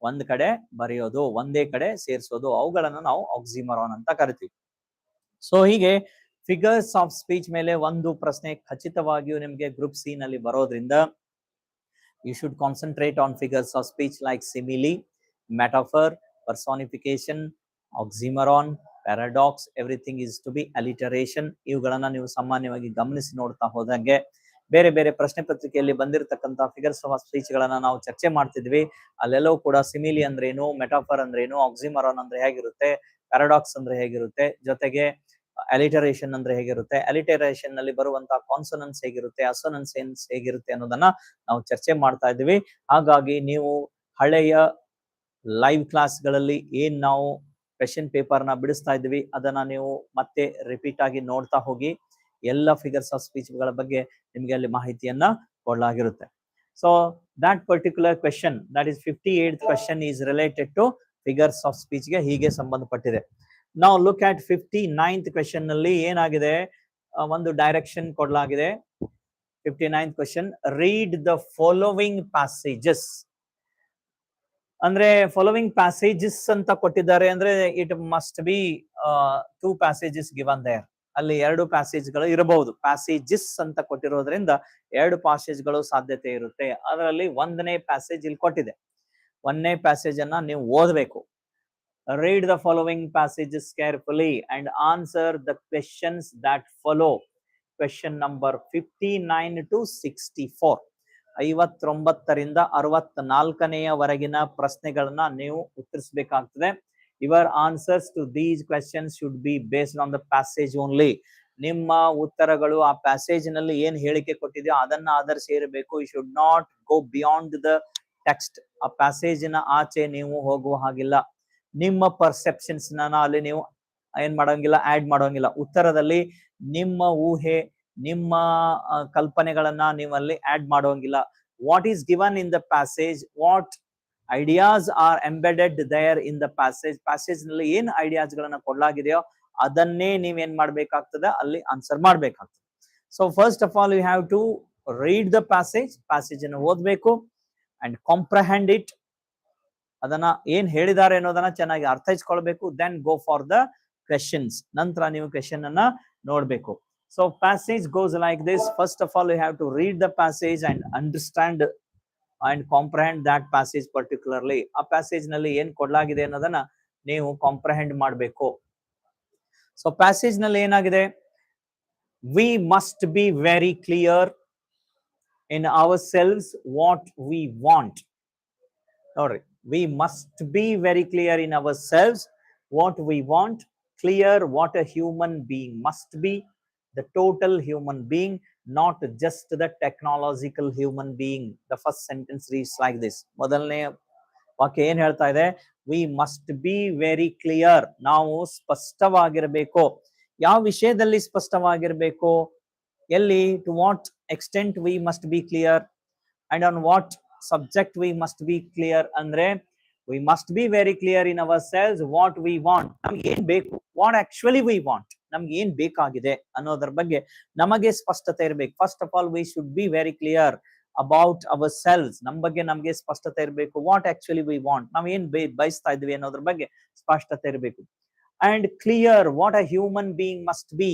ಒಂದ್ ಕಡೆ ಬರೆಯೋದು, ಒಂದೇ ಕಡೆ ಸೇರಿಸೋದು, ಅವುಗಳನ್ನ ನಾವು ಆಕ್ಸಿಮರಾನ್ ಅಂತ ಕರಿತೀವಿ. ಸೊ ಹೀಗೆ ಫಿಗರ್ಸ್ ಆಫ್ ಸ್ಪೀಚ್ ಮೇಲೆ ಒಂದು ಪ್ರಶ್ನೆ ಖಚಿತವಾಗಿಯೂ ನಿಮಗೆ ಗ್ರೂಪ್ ಸಿ ನಲ್ಲಿ ಬರೋದ್ರಿಂದ you should concentrate on figures of speech like simile, metaphor, personification, oxymoron, paradox. Everything is to be alliteration. ಇವುಗಳನ್ನ ನೀವು ಸಾಮಾನ್ಯವಾಗಿ ಗಮನಿಸಿ ನೋಡ್ತಾ ಹೋದಂಗೆ ಬೇರೆ ಬೇರೆ ಪ್ರಶ್ನೆ ಪತ್ರಿಕೆಯಲ್ಲಿ ಬಂದಿರತಕ್ಕಂತ ಫಿಗರ್ಸ್ ಆಫ್ ಸ್ಪೀಚ್ ಗಳನ್ನ ನಾವು ಚರ್ಚೆ ಮಾಡ್ತಿದ್ವಿ. ಅಲ್ಲೆಲ್ಲವೂ ಕೂಡ ಸಿಮಿಲಿ ಅಂದ್ರೇನು, ಮೆಟಾಫರ್ ಅಂದ್ರೇನು, ಆಕ್ಸಿಮರಾನ್ ಅಂದ್ರೆ ಹೇಗಿರುತ್ತೆ, ಪ್ಯಾರಾಡಾಕ್ಸ್ ಅಂದ್ರೆ ಹೇಗಿರುತ್ತೆ, ಅಲಿಟರೇಷನ್ ಅಂದ್ರೆ ಹೇಗಿರುತ್ತೆ, ಅಲಿಟರೇಷನ್ ನಲ್ಲಿ ಬರುವಂತಹ ಕಾನ್ಸೋನೆನ್ಸ್ ಹೇಗಿರುತ್ತೆ, ಅಸೋನೆನ್ಸ್ ಹೇಗಿರುತ್ತೆ ಅನ್ನೋದನ್ನ ನಾವು ಚರ್ಚೆ ಮಾಡ್ತಾ ಇದ್ವಿ. ಹಾಗಾಗಿ ನೀವು ಹಳೆಯ ಲೈವ್ ಕ್ಲಾಸ್ಗಳಲ್ಲಿ ಏನ್ ನಾವು ಕ್ವೆಶ್ಚನ್ ಪೇಪರ್ ನ ಬಿಡಿಸ್ತಾ ಇದ್ವಿ ಅದನ್ನ ನೀವು ಮತ್ತೆ ರಿಪೀಟ್ ಆಗಿ ನೋಡ್ತಾ ಹೋಗಿ. ಎಲ್ಲ ಫಿಗರ್ಸ್ ಆಫ್ ಸ್ಪೀಚ್ ಗಳ ಬಗ್ಗೆ ನಿಮಗೆ ಅಲ್ಲಿ ಮಾಹಿತಿಯನ್ನ ಕೊಡಲಾಗಿರುತ್ತೆ. So that particular question, that is 58th question, is related to figures of speech ಗೆ ಹೀಗೆ ಸಂಬಂಧಪಟ್ಟಿದೆ. ನಾವು ಲುಕ್ ಅಟ್ 59th ಕ್ವೆಶ್ಚನ್ ನಲ್ಲಿ ಏನಾಗಿದೆ, ಒಂದು ಡೈರೆಕ್ಷನ್ ಕೊಡಲಾಗಿದೆ. 59th question, read the following passages. ಅಂದ್ರೆ ಫಾಲೋವಿಂಗ್ ಪ್ಯಾಸೇಜಸ್ ಅಂತ ಕೊಟ್ಟಿದ್ದಾರೆ ಅಂದ್ರೆ it must be 2 passages given there. ಅಲ್ಲಿ 2 ಪ್ಯಾಸೇಜ್ಗಳು ಇರಬಹುದು. ಪ್ಯಾಸೇಜಸ್ ಅಂತ ಕೊಟ್ಟಿರೋದ್ರಿಂದ 2 ಪ್ಯಾಸೇಜ್ಗಳು ಸಾಧ್ಯತೆ ಇರುತ್ತೆ. ಅದರಲ್ಲಿ 1ನೇ ಪ್ಯಾಸೇಜ್ ಇಲ್ಲಿ ಕೊಟ್ಟಿದೆ. 1ನೇ ಪ್ಯಾಸೇಜ್ ಅನ್ನ ನೀವು ಓದಬೇಕು. Read the following passages carefully and answer the questions that follow. Question number 59 to 64. 59ರಿಂದ 64ನೆಯವರೆಗಿನ ಪ್ರಶ್ನೆಗಳನ್ನ ನೀವು ಉತ್ತರಿಸಬೇಕಾಗ್ತದೆ. Your answers to these questions should be based on the passage only. ನಿಮ್ಮ ಉತ್ತರಗಳು ಆ ಪ್ಯಾಸೇಜ್ ನಲ್ಲಿ ಏನ್ ಹೇಳಿಕೆ ಕೊಟ್ಟಿದೆಯೋ ಅದನ್ನ ಆಧರಿಸಿ ಇರಬೇಕು. You should not go beyond the text. ಆ ಪ್ಯಾಸೇಜಿನ ಆಚೆ ನೀವು ಹೋಗುವ ಹಾಗಿಲ್ಲ. ನಿಮ್ಮ ಪರ್ಸೆಪ್ಷನ್ಸ್ ಅಲ್ಲಿ ನೀವು ಏನ್ ಮಾಡೋಂಗಿಲ್ಲ, ಆಡ್ ಮಾಡೋಂಗಿಲ್ಲ. ಉತ್ತರದಲ್ಲಿ ನಿಮ್ಮ ಊಹೆ, ನಿಮ್ಮ ಕಲ್ಪನೆಗಳನ್ನ ನೀವಲ್ಲಿ ಆಡ್ ಮಾಡೋಂಗಿಲ್ಲ. What is given in the passage, what ideas are embedded there in the passage, passage ನಲ್ಲಿ ಏನ್ ಐಡಿಯಾಸ್ ಗಳನ್ನ ಕೊಡಲಾಗಿದೆಯೋ ಅದನ್ನೇ ನೀವೇನ್ ಮಾಡ್ಬೇಕಾಗ್ತದೆ, ಅಲ್ಲಿ ಆನ್ಸರ್ ಮಾಡ್ಬೇಕಾಗ್ತದೆ. So first of all you have to read the passage, passage ಅನ್ನು ಓದ್ಬೇಕು ಅಂಡ್ ಕಾಂಪ್ರಹೆಂಡ್ ಇಟ್. ಅದನ್ನ ಏನ್ ಹೇಳಿದ್ದಾರೆ ಅನ್ನೋದನ್ನ ಚೆನ್ನಾಗಿ ಅರ್ಥೈಸ್ಕೊಳ್ಬೇಕು. Then go for the questions. ನಂತರ ನೀವು ಕ್ವೆಶನ್ ಅನ್ನ ನೋಡ್ಬೇಕು. So passage goes like this. First of all you have to read the passage and understand and comprehend that passage particularly. ಆ ಪ್ಯಾಸೇಜ್ ನಲ್ಲಿ ಏನ್ ಕೊಡಲಾಗಿದೆ ಅನ್ನೋದನ್ನ ನೀವು ಕಾಂಪ್ರಹೆಂಡ್ ಮಾಡಬೇಕು. ಸೊ ಪ್ಯಾಸೇಜ್ ನಲ್ಲಿ ಏನಾಗಿದೆ, V must be very clear in ourselves what we want. Sorry, we must be very clear in ourselves what we want, clear what a human being must be, the total human being, not just the technological human being. The first sentence reads like this. ಮೊದಲನೇ ವಾಕ್ಯ ಏನ್ ಹೇಳ್ತಾ ಇದೆ? We must be very clear. ನಾವು ಸ್ಪಷ್ಟವಾಗಿರಬೇಕು. ಯಾವ ವಿಷಯದಲ್ಲಿ ಸ್ಪಷ್ಟವಾಗಿರಬೇಕು? ಎಲ್ಲಿ? To what extent we must be clear and on what subject we must be clear. Andre we must be very clear in ourselves what we want. ನಮ್ಗೆ ಏನ್ ಬೇಕು, what actually we want, ನಮ್ಗೆ ಏನ್ ಬೇಕಾಗಿದೆ ಅನ್ನೋದ್ರ ಬಗ್ಗೆ ನಮಗೆ ಸ್ಪಷ್ಟತೆ ಇರಬೇಕು. First of all we should be very clear about our selves. ನಮ್ಮ ಬಗ್ಗೆ ನಮಗೆ ಸ್ಪಷ್ಟತೆ ಇರಬೇಕು. ವಾಟ್ ಆಕ್ಚುಲಿ ವಿ ವಾಂಟ್, ನಾವ್ ಏನ್ ಬಯಸ್ತಾ ಇದ್ವಿ ಅನ್ನೋದ್ರ ಬಗ್ಗೆ ಸ್ಪಷ್ಟತೆ ಇರಬೇಕು. And clear what a human being must be.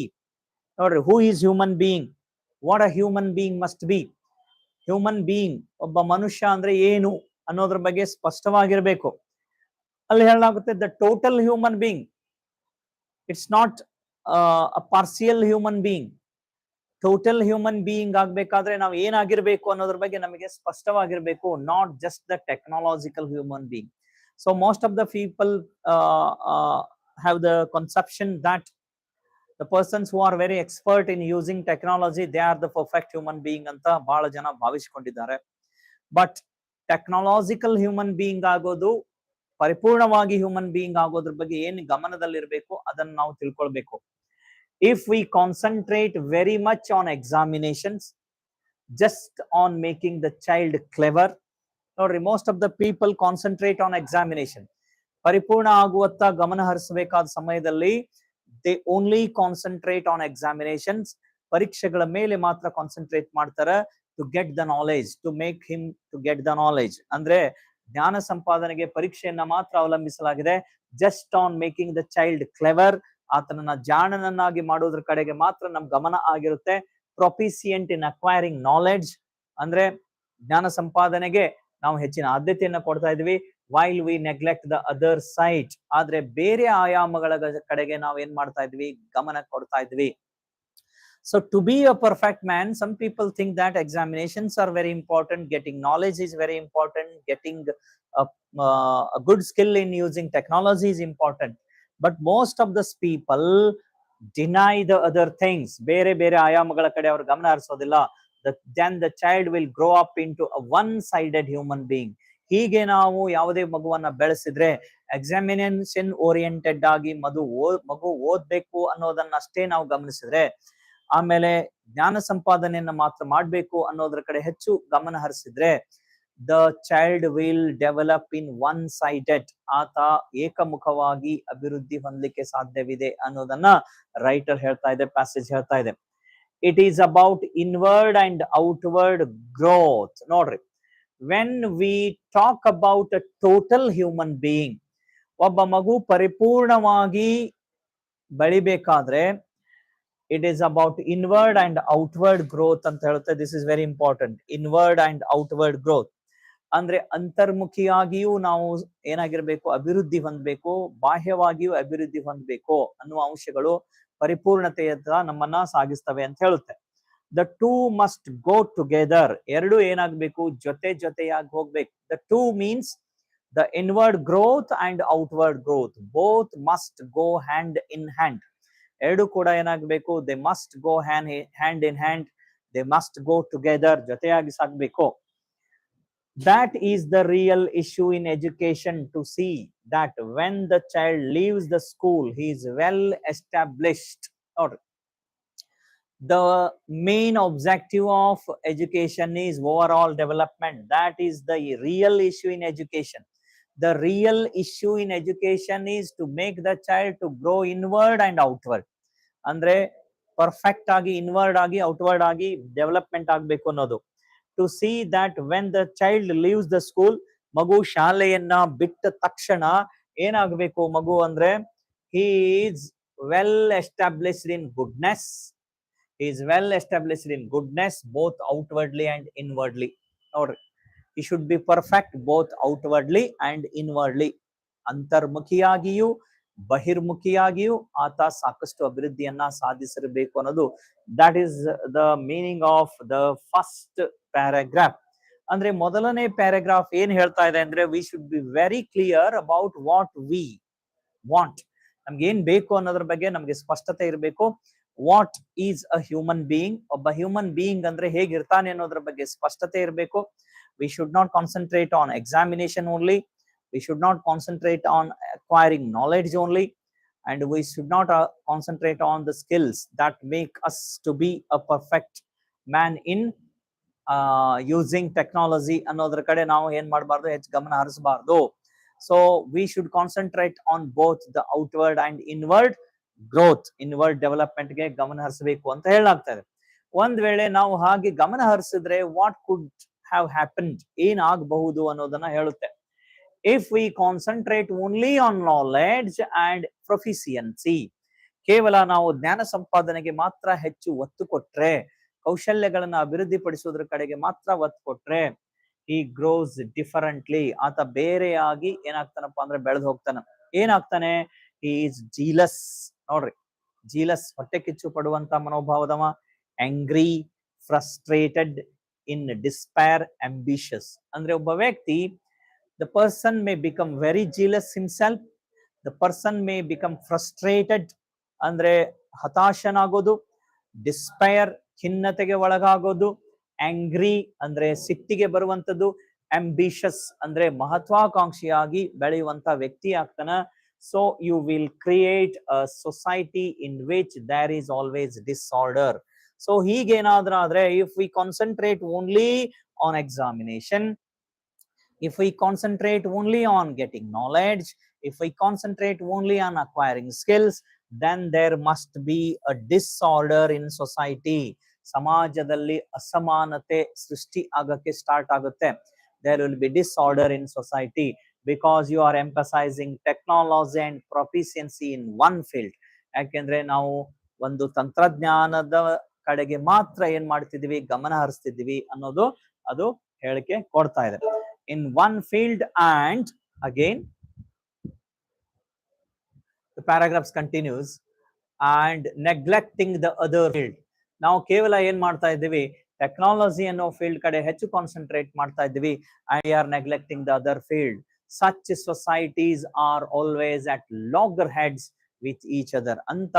ನೋಡ್ರಿ, who is human being, what a human being must be. Human being, ಒಬ್ಬ ಮನುಷ್ಯ ಅಂದ್ರೆ ಏನು ಅನ್ನೋದ್ರ ಬಗ್ಗೆ ಸ್ಪಷ್ಟವಾಗಿರ್ಬೇಕು. ಅಲ್ಲಿ ಹೇಳಲಾಗುತ್ತೆ the total human being. It's not a partial human being. Total human being ಆಗ್ಬೇಕಾದ್ರೆ ನಾವು ಏನಾಗಿರ್ಬೇಕು ಅನ್ನೋದ್ರ ಬಗ್ಗೆ ನಮಗೆ ಸ್ಪಷ್ಟವಾಗಿರ್ಬೇಕು. Not just the technological human being. So most of the people have the conception that the persons who are very expert in using technology, they are the perfect human being ಅಂತ ಬಹಳ ಜನ ಭಾವಿಸಿಕೊಂಡಿದ್ದಾರೆ. ಬಟ್ ಟೆಕ್ನಾಲಜಿಕಲ್ ಹ್ಯೂಮನ್ ಬೀಯಿಂಗ್ ಆಗೋದು, ಪರಿಪೂರ್ಣವಾಗಿ human being ಆಗೋದ್ರ ಬಗ್ಗೆ ಏನು ಗಮನದಲ್ಲಿರಬೇಕು ಅದನ್ನ ನಾವು ತಿಳ್ಕೊಳ್ಬೇಕು. If we concentrate very much on examinations, just on making the child clever. ನೋಡ್ರಿ, most of the people concentrate on examination. ಪರಿಪೂರ್ಣ ಆಗುವತ್ತ ಗಮನ ಹರಿಸಬೇಕಾದ ಸಮಯದಲ್ಲಿ they only concentrate on examinations. ಪರೀಕ್ಷೆಗಳ ಮೇಲೆ ಮಾತ್ರ ಕಾನ್ಸಂಟ್ರೇಟ್ ಮಾಡ್ತಾರೆ. To get the knowledge, to make him to get the knowledge. ಅಂದ್ರೆ ಜ್ಞಾನ ಸಂಪಾದನೆಗೆ ಪರೀಕ್ಷೆಯನ್ನ ಮಾತ್ರ ಅವಲಂಬಿಸಲಾಗಿದೆ. Just on making the child clever, ಆತನನ್ನ ಜಾಣನನ್ನಾಗಿ ಮಾಡೋದ್ರ ಕಡೆಗೆ ಮಾತ್ರ ನಮ್ ಗಮನ ಆಗಿರುತ್ತೆ. ಪ್ರೊಫಿಸಿಯೆಂಟ್ ಇನ್ ಅಕ್ವೈರಿಂಗ್ ನಾಲೆಡ್ಜ್, ಅಂದ್ರೆ ಜ್ಞಾನ ಸಂಪಾದನೆಗೆ ನಾವು ಹೆಚ್ಚಿನ ಆದ್ಯತೆಯನ್ನ ಕೊಡ್ತಾ ಇದೀವಿ. while we neglect the other side, ಆದ್ರೆ ಬೇರೆ ಆಯಾಮಗಳ ಕಡೆಗೆ ನಾವು ಏನ್ ಮಾಡ್ತಾ ಇದ್ವಿ, ಗಮನ ಕೊಡ್ತಾ ಇದ್ವಿ. So to be a perfect man, some people think that examinations are very important, getting knowledge is very important, getting a good skill in using technology is important. But most of the people deny the other things. ಬೇರೆ ಬೇರೆ ಆಯಾಮಗಳ ಕಡೆ ಅವರು ಗಮನ ಹರಿಸೋದಿಲ್ಲ. Then the child will grow up into a one-sided human being. ಹೀಗೆ ನಾವು ಯಾವುದೇ ಮಗುವನ್ನ ಬೆಳೆಸಿದ್ರೆ, ಎಕ್ಸಾಮಿನೇಷನ್ ಓರಿಯೆಂಟೆಡ್ ಆಗಿ ಮಗು ಓದ್ಬೇಕು ಅನ್ನೋದನ್ನಷ್ಟೇ ನಾವು ಗಮನಿಸಿದ್ರೆ, ಆಮೇಲೆ ಜ್ಞಾನ ಸಂಪಾದನೆಯನ್ನ ಮಾತ್ರ ಮಾಡ್ಬೇಕು ಅನ್ನೋದ್ರ ಕಡೆ ಹೆಚ್ಚು ಗಮನ ಹರಿಸಿದ್ರೆ, the child will develop in one sided. ಆತ ಏಕಮುಖವಾಗಿ ಅಭಿವೃದ್ಧಿ ಹೊಂದಲಿಕ್ಕೆ ಸಾಧ್ಯವಿದೆ ಅನ್ನೋದನ್ನ ರೈಟರ್ ಹೇಳ್ತಾ ಇದೆ, ಪ್ಯಾಸೇಜ್ ಹೇಳ್ತಾ ಇದೆ. It is about inward and outward growth. ನೋಡ್ರಿ, when we talk about a total human being, ಒಬ್ಬ ಮಗು ಪರಿಪೂರ್ಣವಾಗಿ ಬೆಳಿಬೇಕಾದ್ರೆ it is about inward and outward growth ಅಂತ ಹೇಳುತ್ತೆ. This is very important, inward and outward growth. ಅಂದ್ರೆ ಅಂತರ್ಮುಖಿಯಾಗಿಯೂ ನಾವು ಏನಾಗಿರ್ಬೇಕು, ಅಭಿವೃದ್ಧಿ ಹೊಂದಬೇಕು, ಬಾಹ್ಯವಾಗಿಯೂ ಅಭಿವೃದ್ಧಿ ಹೊಂದಬೇಕು ಅನ್ನುವ ಅಂಶಗಳು ಪರಿಪೂರ್ಣತೆಯತ್ತ ನಮ್ಮನ್ನ ಸಾಗಿಸ್ತವೆ ಅಂತ ಹೇಳುತ್ತೆ. The two must go together. ಎರಡು ಏನಾಗಬೇಕು, ಜೊತೆ ಜೊತೆಯಾಗಿ ಹೋಗ್ಬೇಕು. The two means the inward growth and outward growth. Both must go hand in hand. ಎರಡು ಕೂಡ ಏನಾಗಬೇಕು, they must go hand in hand. They must go together. ಜೊತೆಯಾಗಿ ಸಾಗಬೇಕು. That is the real issue in education, to see that when the child leaves the school, he is well established. Notice, the main objective of education is overall development. That is the real issue in education. The real issue in education is to make the child to grow inward and outward. ಅಂದ್ರೆ perfect ಆಗಿ inward ಆಗಿ outward ಆಗಿ development ಆಗ್ಬೇಕು ಅನ್ನೋದು. To see that when the child leaves the school, ಮಗು ಶಾಲೆಯನ್ನ ಬಿಟ್ಟ ತಕ್ಷಣ ಏನಾಗಬೇಕು ಮಗು ಅಂದ್ರೆ, he is well established in goodness. He is well established in goodness, both outwardly and inwardly. ನೋಡ್ರಿ, he should be perfect both outwardly and inwardly. ಅಂತರ್ಮುಖಿಯಾಗಿಯೂ ಬಹಿರ್ಮುಖಿಯಾಗಿಯೂ ಆತ ಸಾಕಷ್ಟು ಅಭಿವೃದ್ಧಿಯನ್ನ ಸಾಧಿಸಿರಬೇಕು ಅನ್ನೋದು that is the meaning of the first paragraph. ಅಂದ್ರೆ ಮೊದಲನೇ paragraph ಏನ್ ಹೇಳ್ತಾ ಇದೆ ಅಂದ್ರೆ we should be very clear about what we want. ನಮ್ಗೆ ಏನ್ ಬೇಕು ಅನ್ನೋದ್ರ ಬಗ್ಗೆ ನಮ್ಗೆ ಸ್ಪಷ್ಟತೆ ಇರಬೇಕು. What is a human being, ಒಬ್ಬ ಹ್ಯೂಮನ್ ಬೀಯಿಂಗ್ ಅಂದ್ರೆ ಹೇಗಿರ್ತಾನೆ ಅನ್ನೋದ್ರ ಬಗ್ಗೆ ಸ್ಪಷ್ಟತೆ ಇರಬೇಕು. We should not concentrate on examination only, we should not concentrate on acquiring knowledge only, and we should not concentrate on the skills that make us to be a perfect man in using technology ಅನ್ನೋದ್ರ ಕಡೆ ನಾವು ಏನ್ ಮಾಡಬಾರ್ದು, ಹೆಚ್ಚು ಗಮನ ಹರಿಸಬಾರ್ದು. So we should concentrate on both the outward and inward growth, inward development ಗೆ ಗಮನ ಹರಿಸಬೇಕು ಅಂತ ಹೇಳಲಾಗ್ತಾ ಇದೆ. ಒಂದ್ ವೇಳೆ ನಾವು ಹಾಗೆ ಗಮನ ಹರಿಸಿದ್ರೆ ವಾಟ್ ಕುಡ್ ಹ್ಯಾವ್ ಹ್ಯಾಪನ್ಡ್, ಏನಾಗಬಹುದು ಅನ್ನೋದನ್ನ ಹೇಳುತ್ತೆ. If we concentrate only on knowledge and proficiency, ಕೇವಲ ನಾವು ಜ್ಞಾನ ಸಂಪಾದನೆಗೆ ಮಾತ್ರ ಹೆಚ್ಚು ಒತ್ತು ಕೊಟ್ರೆ, ಕೌಶಲ್ಯಗಳನ್ನ ಅಭಿವೃದ್ಧಿಪಡಿಸೋದ್ರ ಕಡೆಗೆ ಮಾತ್ರ ಒತ್ತು ಕೊಟ್ರೆ, he grows differently, ಆತ ಬೇರೆಯಾಗಿ ಏನಾಗ್ತಾನಪ್ಪ ಅಂದ್ರೆ ಬೆಳೆದು ಹೋಗ್ತಾನೆ. ಏನಾಗ್ತಾನೆ? he is jealous. ನೋಡ್ರಿ, ಜೀಲಸ್ ಹೊಟ್ಟೆ ಕಿಚ್ಚು ಪಡುವಂತ ಮನೋಭಾವದವ, angry, frustrated, in despair, ambitious. ಅಂದ್ರೆ ಒಬ್ಬ ವ್ಯಕ್ತಿ, the person may become very jealous himself, the person may become frustrated ಅಂದ್ರೆ ಹತಾಶನಾಗೋದು, ಡಿಸ್ಪೈರ್ ಖಿನ್ನತೆಗೆ ಒಳಗಾಗೋದು, ಆಂಗ್ರಿ ಅಂದ್ರೆ ಸಿಟ್ಟಿಗೆ ಬರುವಂತದ್ದು, ಅಂಬಿಷಸ್ ಅಂದ್ರೆ ಮಹತ್ವಾಕಾಂಕ್ಷಿಯಾಗಿ ಬೆಳೆಯುವಂತ ವ್ಯಕ್ತಿ ಆಗ್ತಾನ. So you will create a society in which there is always disorder. So ಹೀಗೇನಾದ್ರೂ ಆದ್ರೆ, if we concentrate only on examination, if we concentrate only on getting knowledge, if we concentrate only on acquiring skills, then there must be a disorder in society. ಸಮಾಜದಲ್ಲಿ ಅಸಮಾನತೆ ಸೃಷ್ಟಿ ಆಗಕ್ಕೆ start ಆಗುತ್ತೆ. there will be disorder in society because you are emphasizing technology and proficiency in one field. ಯಾಕೆಂದ್ರೆ ನಾವು ಒಂದು ತಂತ್ರಜ್ಞಾನದ ಕಡೆಗೆ ಮಾತ್ರ ಏನ್ ಮಾಡ್ತಿದೀವಿ, ಗಮನ ಹರಿಸ್ತಿದೀವಿ ಅನ್ನೋದು ಅದು ಹೇಳಿಕೆ ಕೊಡ್ತಾ ಇದೆ. in one field, and again the paragraphs continues, and neglecting the other field. ನಾವು ಕೇವಲ ಏನ್ ಮಾಡ್ತಾ ಇದ್ದೀವಿ, ಟೆಕ್ನಾಲಜಿ ಅನ್ನೋ ಫೀಲ್ಡ್ ಕಡೆ ಹೆಚ್ಚು ಕಾನ್ಸಂಟ್ರೇಟ್ ಮಾಡ್ತಾ ಇದ್ದೀವಿ, and we are neglecting the other field. such societies are always at loggerheads with each other. ಅಂತ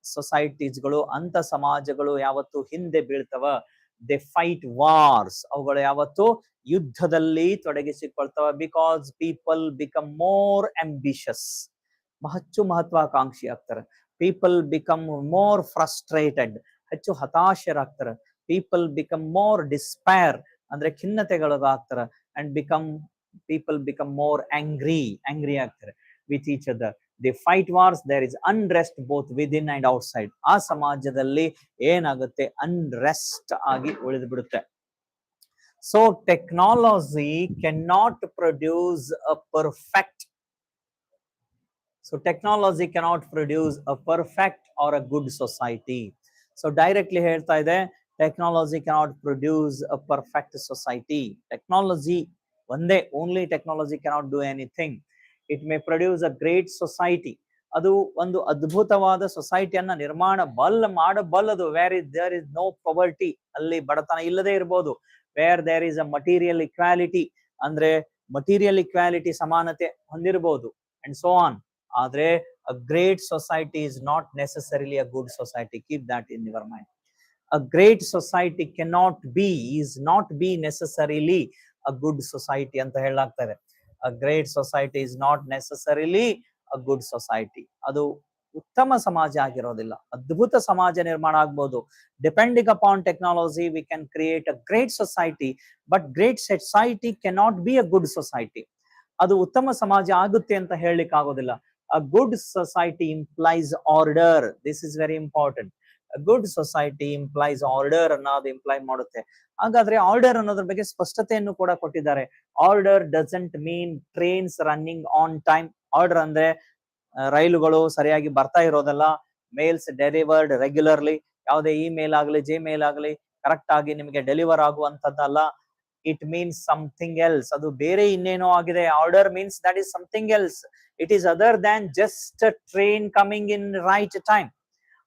ಸೊಸೈಟೀಸ್ಗಳು, ಅಂತ ಸಮಾಜಗಳು ಯಾವತ್ತು ಹಿಂದೆ ಬೀಳ್ತವ, ದೇ ಫೈಟ್ ವಾರ್ಸ್, ಅವುಗಳು ಯಾವತ್ತು ಯುದ್ಧದಲ್ಲಿ ತೊಡಗಿಸಿಕೊಳ್ತವ. Because people become more ambitious, ಹೆಚ್ಚು ಮಹತ್ವಾಕಾಂಕ್ಷಿ ಆಗ್ತಾರೆ. ಪೀಪಲ್ ಬಿಕಮ್ ಮೋರ್ ಫ್ರಸ್ಟ್ರೇಟೆಡ್, ಹೆಚ್ಚು ಹತಾಶರಾಗ್ತಾರೆ. ಪೀಪಲ್ ಬಿಕಮ್ ಮೋರ್ ಡಿಸ್ಪೈರ್ ಅಂದ್ರೆ ಖಿನ್ನತೆಗೊಳಗಾಗ್ತಾರ. And people become more angry ಆಗ್ತಾರೆ with each other. The fight wars, there is unrest both within and outside. ಆ ಸಮಾಜದಲ್ಲಿ ಏನಾಗುತ್ತೆ, ಅನ್ರೆಸ್ಟ್ ಆಗಿ ಉಳಿದು ಬಿಡುತ್ತೆ. So technology can not produce a perfect, so technology cannot produce a perfect or a good society. So directly ಹೇಳ್ತಾ ಇದೆ, technology cannot produce a perfect society. Technology ಒಂದೇ, only technology cannot do anything. It may produce a great society. ಅದು ಒಂದು ಅದ್ಭುತವಾದ ಸೊಸೈಟಿಯನ್ನ ನಿರ್ಮಾಣ ಮಾಡಬಲ್ಲದು. there is no poverty, ಅಲ್ಲಿ ಬಡತನ ಇಲ್ಲದೆ ಇರಬಹುದು. where there is a material equality, ಅಂದ್ರೆ ಮಟೀರಿಯಲ್ ಇಕ್ವಾಲಿಟಿ, ಸಮಾನತೆ ಹೊಂದಿರಬಹುದು, and so on. ಆದ್ರೆ a great society is not necessarily a good society. Keep that in your mind. A great society is not be necessarily a good society ಅಂತ ಹೇಳಲಾಗ್ತದೆ. a great society is not necessarily a good society. ಅದು ಉತ್ತಮ ಸಮಾಜ ಆಗಿರೋದಿಲ್ಲ. ಅದ್ಭುತ ಸಮಾಜ ನಿರ್ಮಾಣ ಆಗ್ಬಹುದು. Depending upon technology we can create a great society, but great society cannot be a good society. ಅದು ಉತ್ತಮ ಸಮಾಜ ಆಗುತ್ತೆ ಅಂತ ಹೇಳಲಿಕ್ಕೆ ಆಗೋದಿಲ್ಲ. A good society implies order. This is very important. A good society implies order ಅನ್ನೋದು imply ಮಾಡುತ್ತೆ. ಹಾಗಾದ್ರೆ ಆರ್ಡರ್ ಅನ್ನೋದ್ರ ಬಗ್ಗೆ ಸ್ಪಷ್ಟತೆಯನ್ನು ಕೂಡ ಕೊಟ್ಟಿದ್ದಾರೆ. Order doesn't mean trains running on time. Order ಅಂದ್ರೆ ರೈಲುಗಳು ಸರಿಯಾಗಿ ಬರ್ತಾ ಇರೋದಲ್ಲ. ಮೇಲ್ಸ್ ಡೆಲಿವರ್ಡ್ ರೆಗ್ಯುಲರ್ಲಿ, ಯಾವುದೇ ಇಮೇಲ್ ಆಗಲಿ, ಜಿಮೇಲ್ ಆಗಲಿ ಕರೆಕ್ಟ್ ಆಗಿ ನಿಮಗೆ deliver ಆಗುವಂತದ್ದಲ್ಲ. it means something else. Adu bere inneno agide. Order means that is something else. It is other than just a train coming in right time,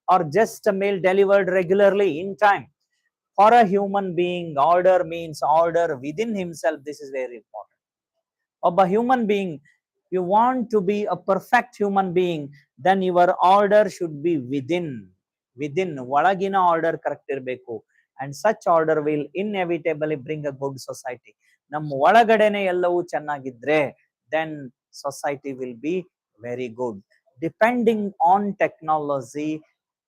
or just a mail delivered regularly in time. For a human being, order means order within himself. This is very important. Of a human being, you want to be a perfect human being, then your order should be within ಒಳಗಿನ order correct ಇರಬೇಕು. And such order will inevitably bring a good society. ನಮ್ಮ ಒಳಗಡೆನೆ ಎಲ್ಲವೂ ಚೆನ್ನಾಗಿದ್ರೆ then society will be very good. Depending on technology,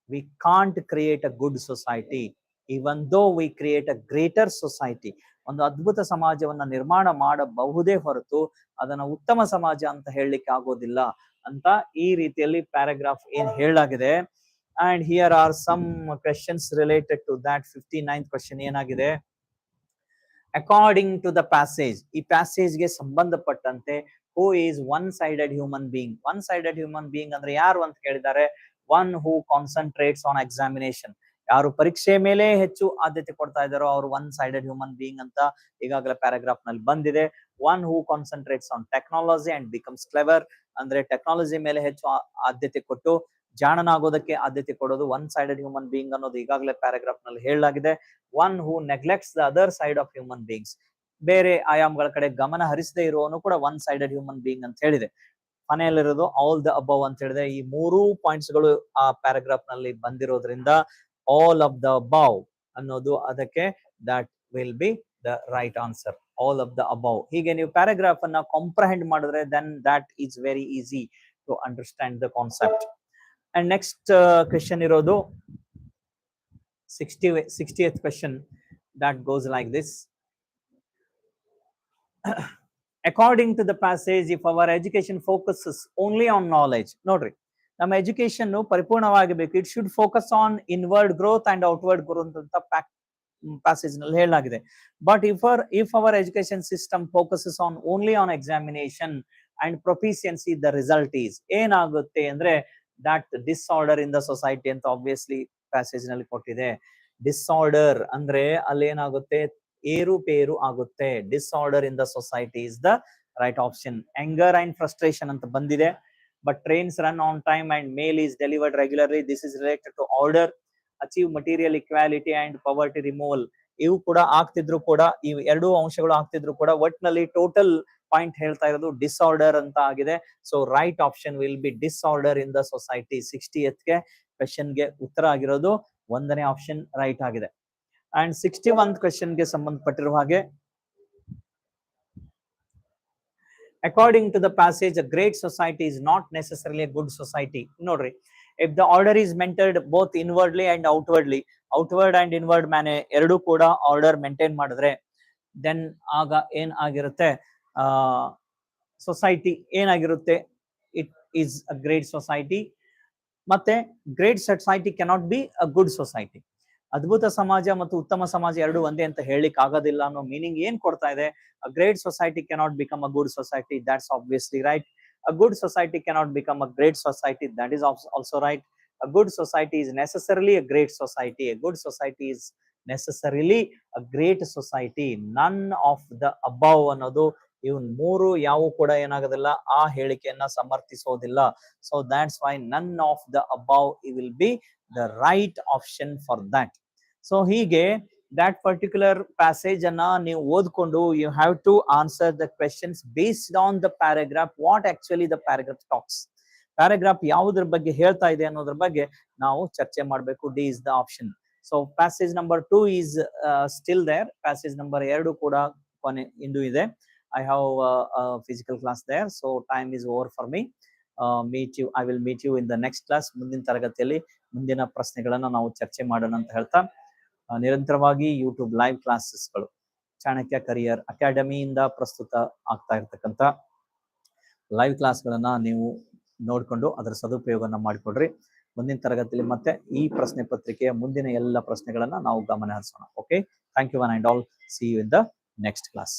we can't create a good society, even though we create a greater society. ಒಂದು ಅದ್ಭುತ ಸಮಾಜವನ್ನ ನಿರ್ಮಾಣ ಮಾಡಬಹುದೇ ಹೊರತು ಅದನ್ನ ಉತ್ತಮ ಸಮಾಜ ಅಂತ ಹೇಳಲಿಕ್ಕೆ ಆಗೋದಿಲ್ಲ ಅಂತ ಈ ರೀತಿಯಲ್ಲಿ ಪ್ಯಾರಾಗ್ರಾಫ್ ಏನ್ ಹೇಳಲಾಗಿದೆ. And here are some questions related to that. 59th question ಏನಾಗಿದೆ? ಅಕಾರ್ಡಿಂಗ್ ಟು ದ ಪ್ಯಾಸೇಜ್, ಈ ಪ್ಯಾಸೇಜ್ ಗೆ ಸಂಬಂಧಪಟ್ಟಂತೆ who is one sided human being. One sided human being ಅಂದ್ರೆ ಯಾರು ಅಂತ ಕೇಳಿದ್ದಾರೆ? One who concentrates on examination. ಯಾರು ಪರೀಕ್ಷೆ ಮೇಲೆ ಹೆಚ್ಚು ಆದ್ಯತೆ ಕೊಡ್ತಾ ಇದ್ದಾರೋ ಅವರು ಒನ್ ಸೈಡೆಡ್ ಹ್ಯೂಮನ್ ಬೀಯಿಂಗ್ ಅಂತ ಈಗಾಗಲೇ ಪ್ಯಾರಾಗ್ರಾಫ್ ನಲ್ಲಿ ಬಂದಿದೆ. One who concentrates on technology and becomes clever, ಅಂದ್ರೆ ಟೆಕ್ನಾಲಜಿ ಮೇಲೆ ಹೆಚ್ಚು ಆದ್ಯತೆ ಕೊಟ್ಟು ಜಾಣನಾಗೋದಕ್ಕೆ ಆದ್ಯತೆ ಕೊಡೋದು ಒನ್ ಸೈಡೆಡ್ ಹ್ಯೂಮನ್ ಬೀಯಿಂಗ್ ಅನ್ನೋದು ಈಗಾಗಲೇ ಪ್ಯಾರಾಗ್ರಾಫ್ ನಲ್ಲಿ ಹೇಳಲಾಗಿದೆ. One who neglects the other side of human beings, ಬೇರೆ ಆಯಾಮಗಳ ಕಡೆ ಗಮನ ಹರಿಸದೇ ಇರುವವನು ಕೂಡ ಒನ್ ಸೈಡೆಡ್ ಹ್ಯೂಮನ್ ಬೀಯಿಂಗ್ ಅಂತ ಹೇಳಿದೆ. ಮನೆಯಲ್ಲಿರೋದು ಆಲ್ ದ ಅಬವ್ ಅಂತ ಹೇಳಿದೆ. ಈ ಮೂರೂ ಪಾಯಿಂಟ್ಸ್ ಗಳು ಆ ಪ್ಯಾರಾಗ್ರಾಫ್ ನಲ್ಲಿ ಬಂದಿರೋದ್ರಿಂದ ಆಲ್ ಆಫ್ ದ ಅಬವ್ ಅನ್ನೋದು ಅದಕ್ಕೆ that will be the right answer. All of the above. ಹೀಗೆ ನೀವು ಪ್ಯಾರಾಗ್ರಾಫ್ ಅನ್ನ ಕಾಂಪ್ರಹೆಂಡ್ ಮಾಡಿದ್ರೆ then that is very easy to understand the concept. And next question ಇರೋದು 60th question that goes like this. According to the passage, if our education focuses only on knowledge, ನೋಡ್ರಿ ನಮ್ಮ education ಪರಿಪೂರ್ಣವಾಗಬೇಕು, it should focus on inward growth and outward growth ಅಂತ passage ನಲ್ಲಿ ಹೇಳಲಾಗಿದೆ. But if our education system focuses on only on examination and proficiency, the result is ಏನಾಗುತ್ತೆ ಅಂದ್ರೆ that disorder in the society ಅಂತ obviously passage ನಲ್ಲಿ ಕೊಟ್ಟಿದೆ. Disorder ಅಂದ್ರೆ ಅಲ್ಲಿ ಏನಾಗುತ್ತೆ? ಏರುಪೇರು ಆಗುತ್ತೆ. Disorder in the society is the right option. Anger and frustration ಅಂತ ಬಂದಿದೆ. But trains run on time and mail is delivered regularly. This is related to order. Achieve material equality and poverty removal. ಇವು ಕೂಡ ಆಗ್ತಿದ್ರು ಕೂಡ, ಈ ಎರಡೂ ಅಂಶಗಳು ಆಗ್ತಿದ್ರು ಕೂಡ ಒಟ್ನಲ್ಲಿ ಟೋಟಲ್ ಪಾಯಿಂಟ್ ಹೇಳ್ತಾ ಇರೋದು ಡಿಸ್ಆರ್ಡರ್ ಅಂತ ಆಗಿದೆ. So right option will be disorder in the society. 60th question ಗೆ ಉತ್ತರ ಆಗಿರೋದು 1ನೇ ಆಪ್ಷನ್ ರೈಟ್ ಆಗಿದೆ. ಅಂಡ್ 61th ಕ್ವೆಶ್ಚನ್ ಗೆ ಸಂಬಂಧಪಟ್ಟಿರುವ ಹಾಗೆ, according to the passage, a great society is not necessarily a good society. ನೋಡ್ರಿ, if the order is maintained both inwardly and outwardly, outward and inward mane ಎರಡು ಕೂಡ order maintain ಮಾಡಿದ್ರೆ then ಆಗ ಏನ್ ಆಗಿರುತ್ತೆ? Society ಏನಾಗಿರುತ್ತೆ? It is a great society. ಮತ್ತೆ great society cannot be a good society. ಅದ್ಭುತ ಸಮಾಜ ಮತ್ತು ಉತ್ತಮ ಸಮಾಜ ಎರಡು ಒಂದೇ ಅಂತ ಹೇಳಲಿಕ್ಕೆ ಆಗೋದಿಲ್ಲ ಅನ್ನೋ ಮೀನಿಂಗ್ ಏನ್ ಕೊಡ್ತಾ ಇದೆ? A great society cannot become a good society. That's obviously right. A good society cannot become a great society. That is also right. A good society is necessarily a great society. A good society is necessarily a great society. None of the above ಅನ್ನೋದು ಇವನ್ ಮೂರು ಯಾವ ಕೂಡ ಏನಾಗೋದಿಲ್ಲ, ಆ ಹೇಳಿಕೆಯನ್ನ ಸಮರ್ಥಿಸೋದಿಲ್ಲ. So that's why none of the above will be the right option for that. So ಹೀಗೆ that particular passage ಅನ್ನ ನೀವು ಓದ್ಕೊಂಡು you have to answer the questions based on the paragraph, what actually the paragraph talks. Paragraph ಯಾವುದ್ರ ಬಗ್ಗೆ ಹೇಳ್ತಾ ಇದೆ ಅನ್ನೋದ್ರ ಬಗ್ಗೆ ನಾವು ಚರ್ಚೆ ಮಾಡಬೇಕು. D is the option. So passage number 2 is still there. Passage number 2 ಕೂಡ ಕೊನೆ ಇಂದು ಇದೆ. I have physical class there, so time is over for me. I will meet you in the next class. ಮುಂದಿನ ತರಗತಿಯಲ್ಲಿ ಮುಂದಿನ ಪ್ರಶ್ನೆಗಳನ್ನ ನಾವು ಚರ್ಚೆ ಮಾಡೋಣ ಅಂತ ಹೇಳ್ತಾ, ನಿರಂತರವಾಗಿ ಯೂಟ್ಯೂಬ್ ಲೈವ್ ಕ್ಲಾಸಸ್ಗಳು ಚಾಣಕ್ಯ ಕರಿಯರ್ ಅಕಾಡೆಮಿಯಿಂದ ಪ್ರಸ್ತುತ ಆಗ್ತಾ ಇರ್ತಕ್ಕಂಥ ಲೈವ್ ಕ್ಲಾಸ್ಗಳನ್ನ ನೀವು ನೋಡಿಕೊಂಡು ಅದರ ಸದುಪಯೋಗನ ಮಾಡಿಕೊಡ್ರಿ. ಮುಂದಿನ ತರಗತಿಯಲ್ಲಿ ಮತ್ತೆ ಈ ಪ್ರಶ್ನೆ ಪತ್ರಿಕೆಯ ಮುಂದಿನ ಎಲ್ಲ ಪ್ರಶ್ನೆಗಳನ್ನ ನಾವು ಗಮನ ಹರಿಸೋಣ. Okay, thank you one and all. See you in the next class.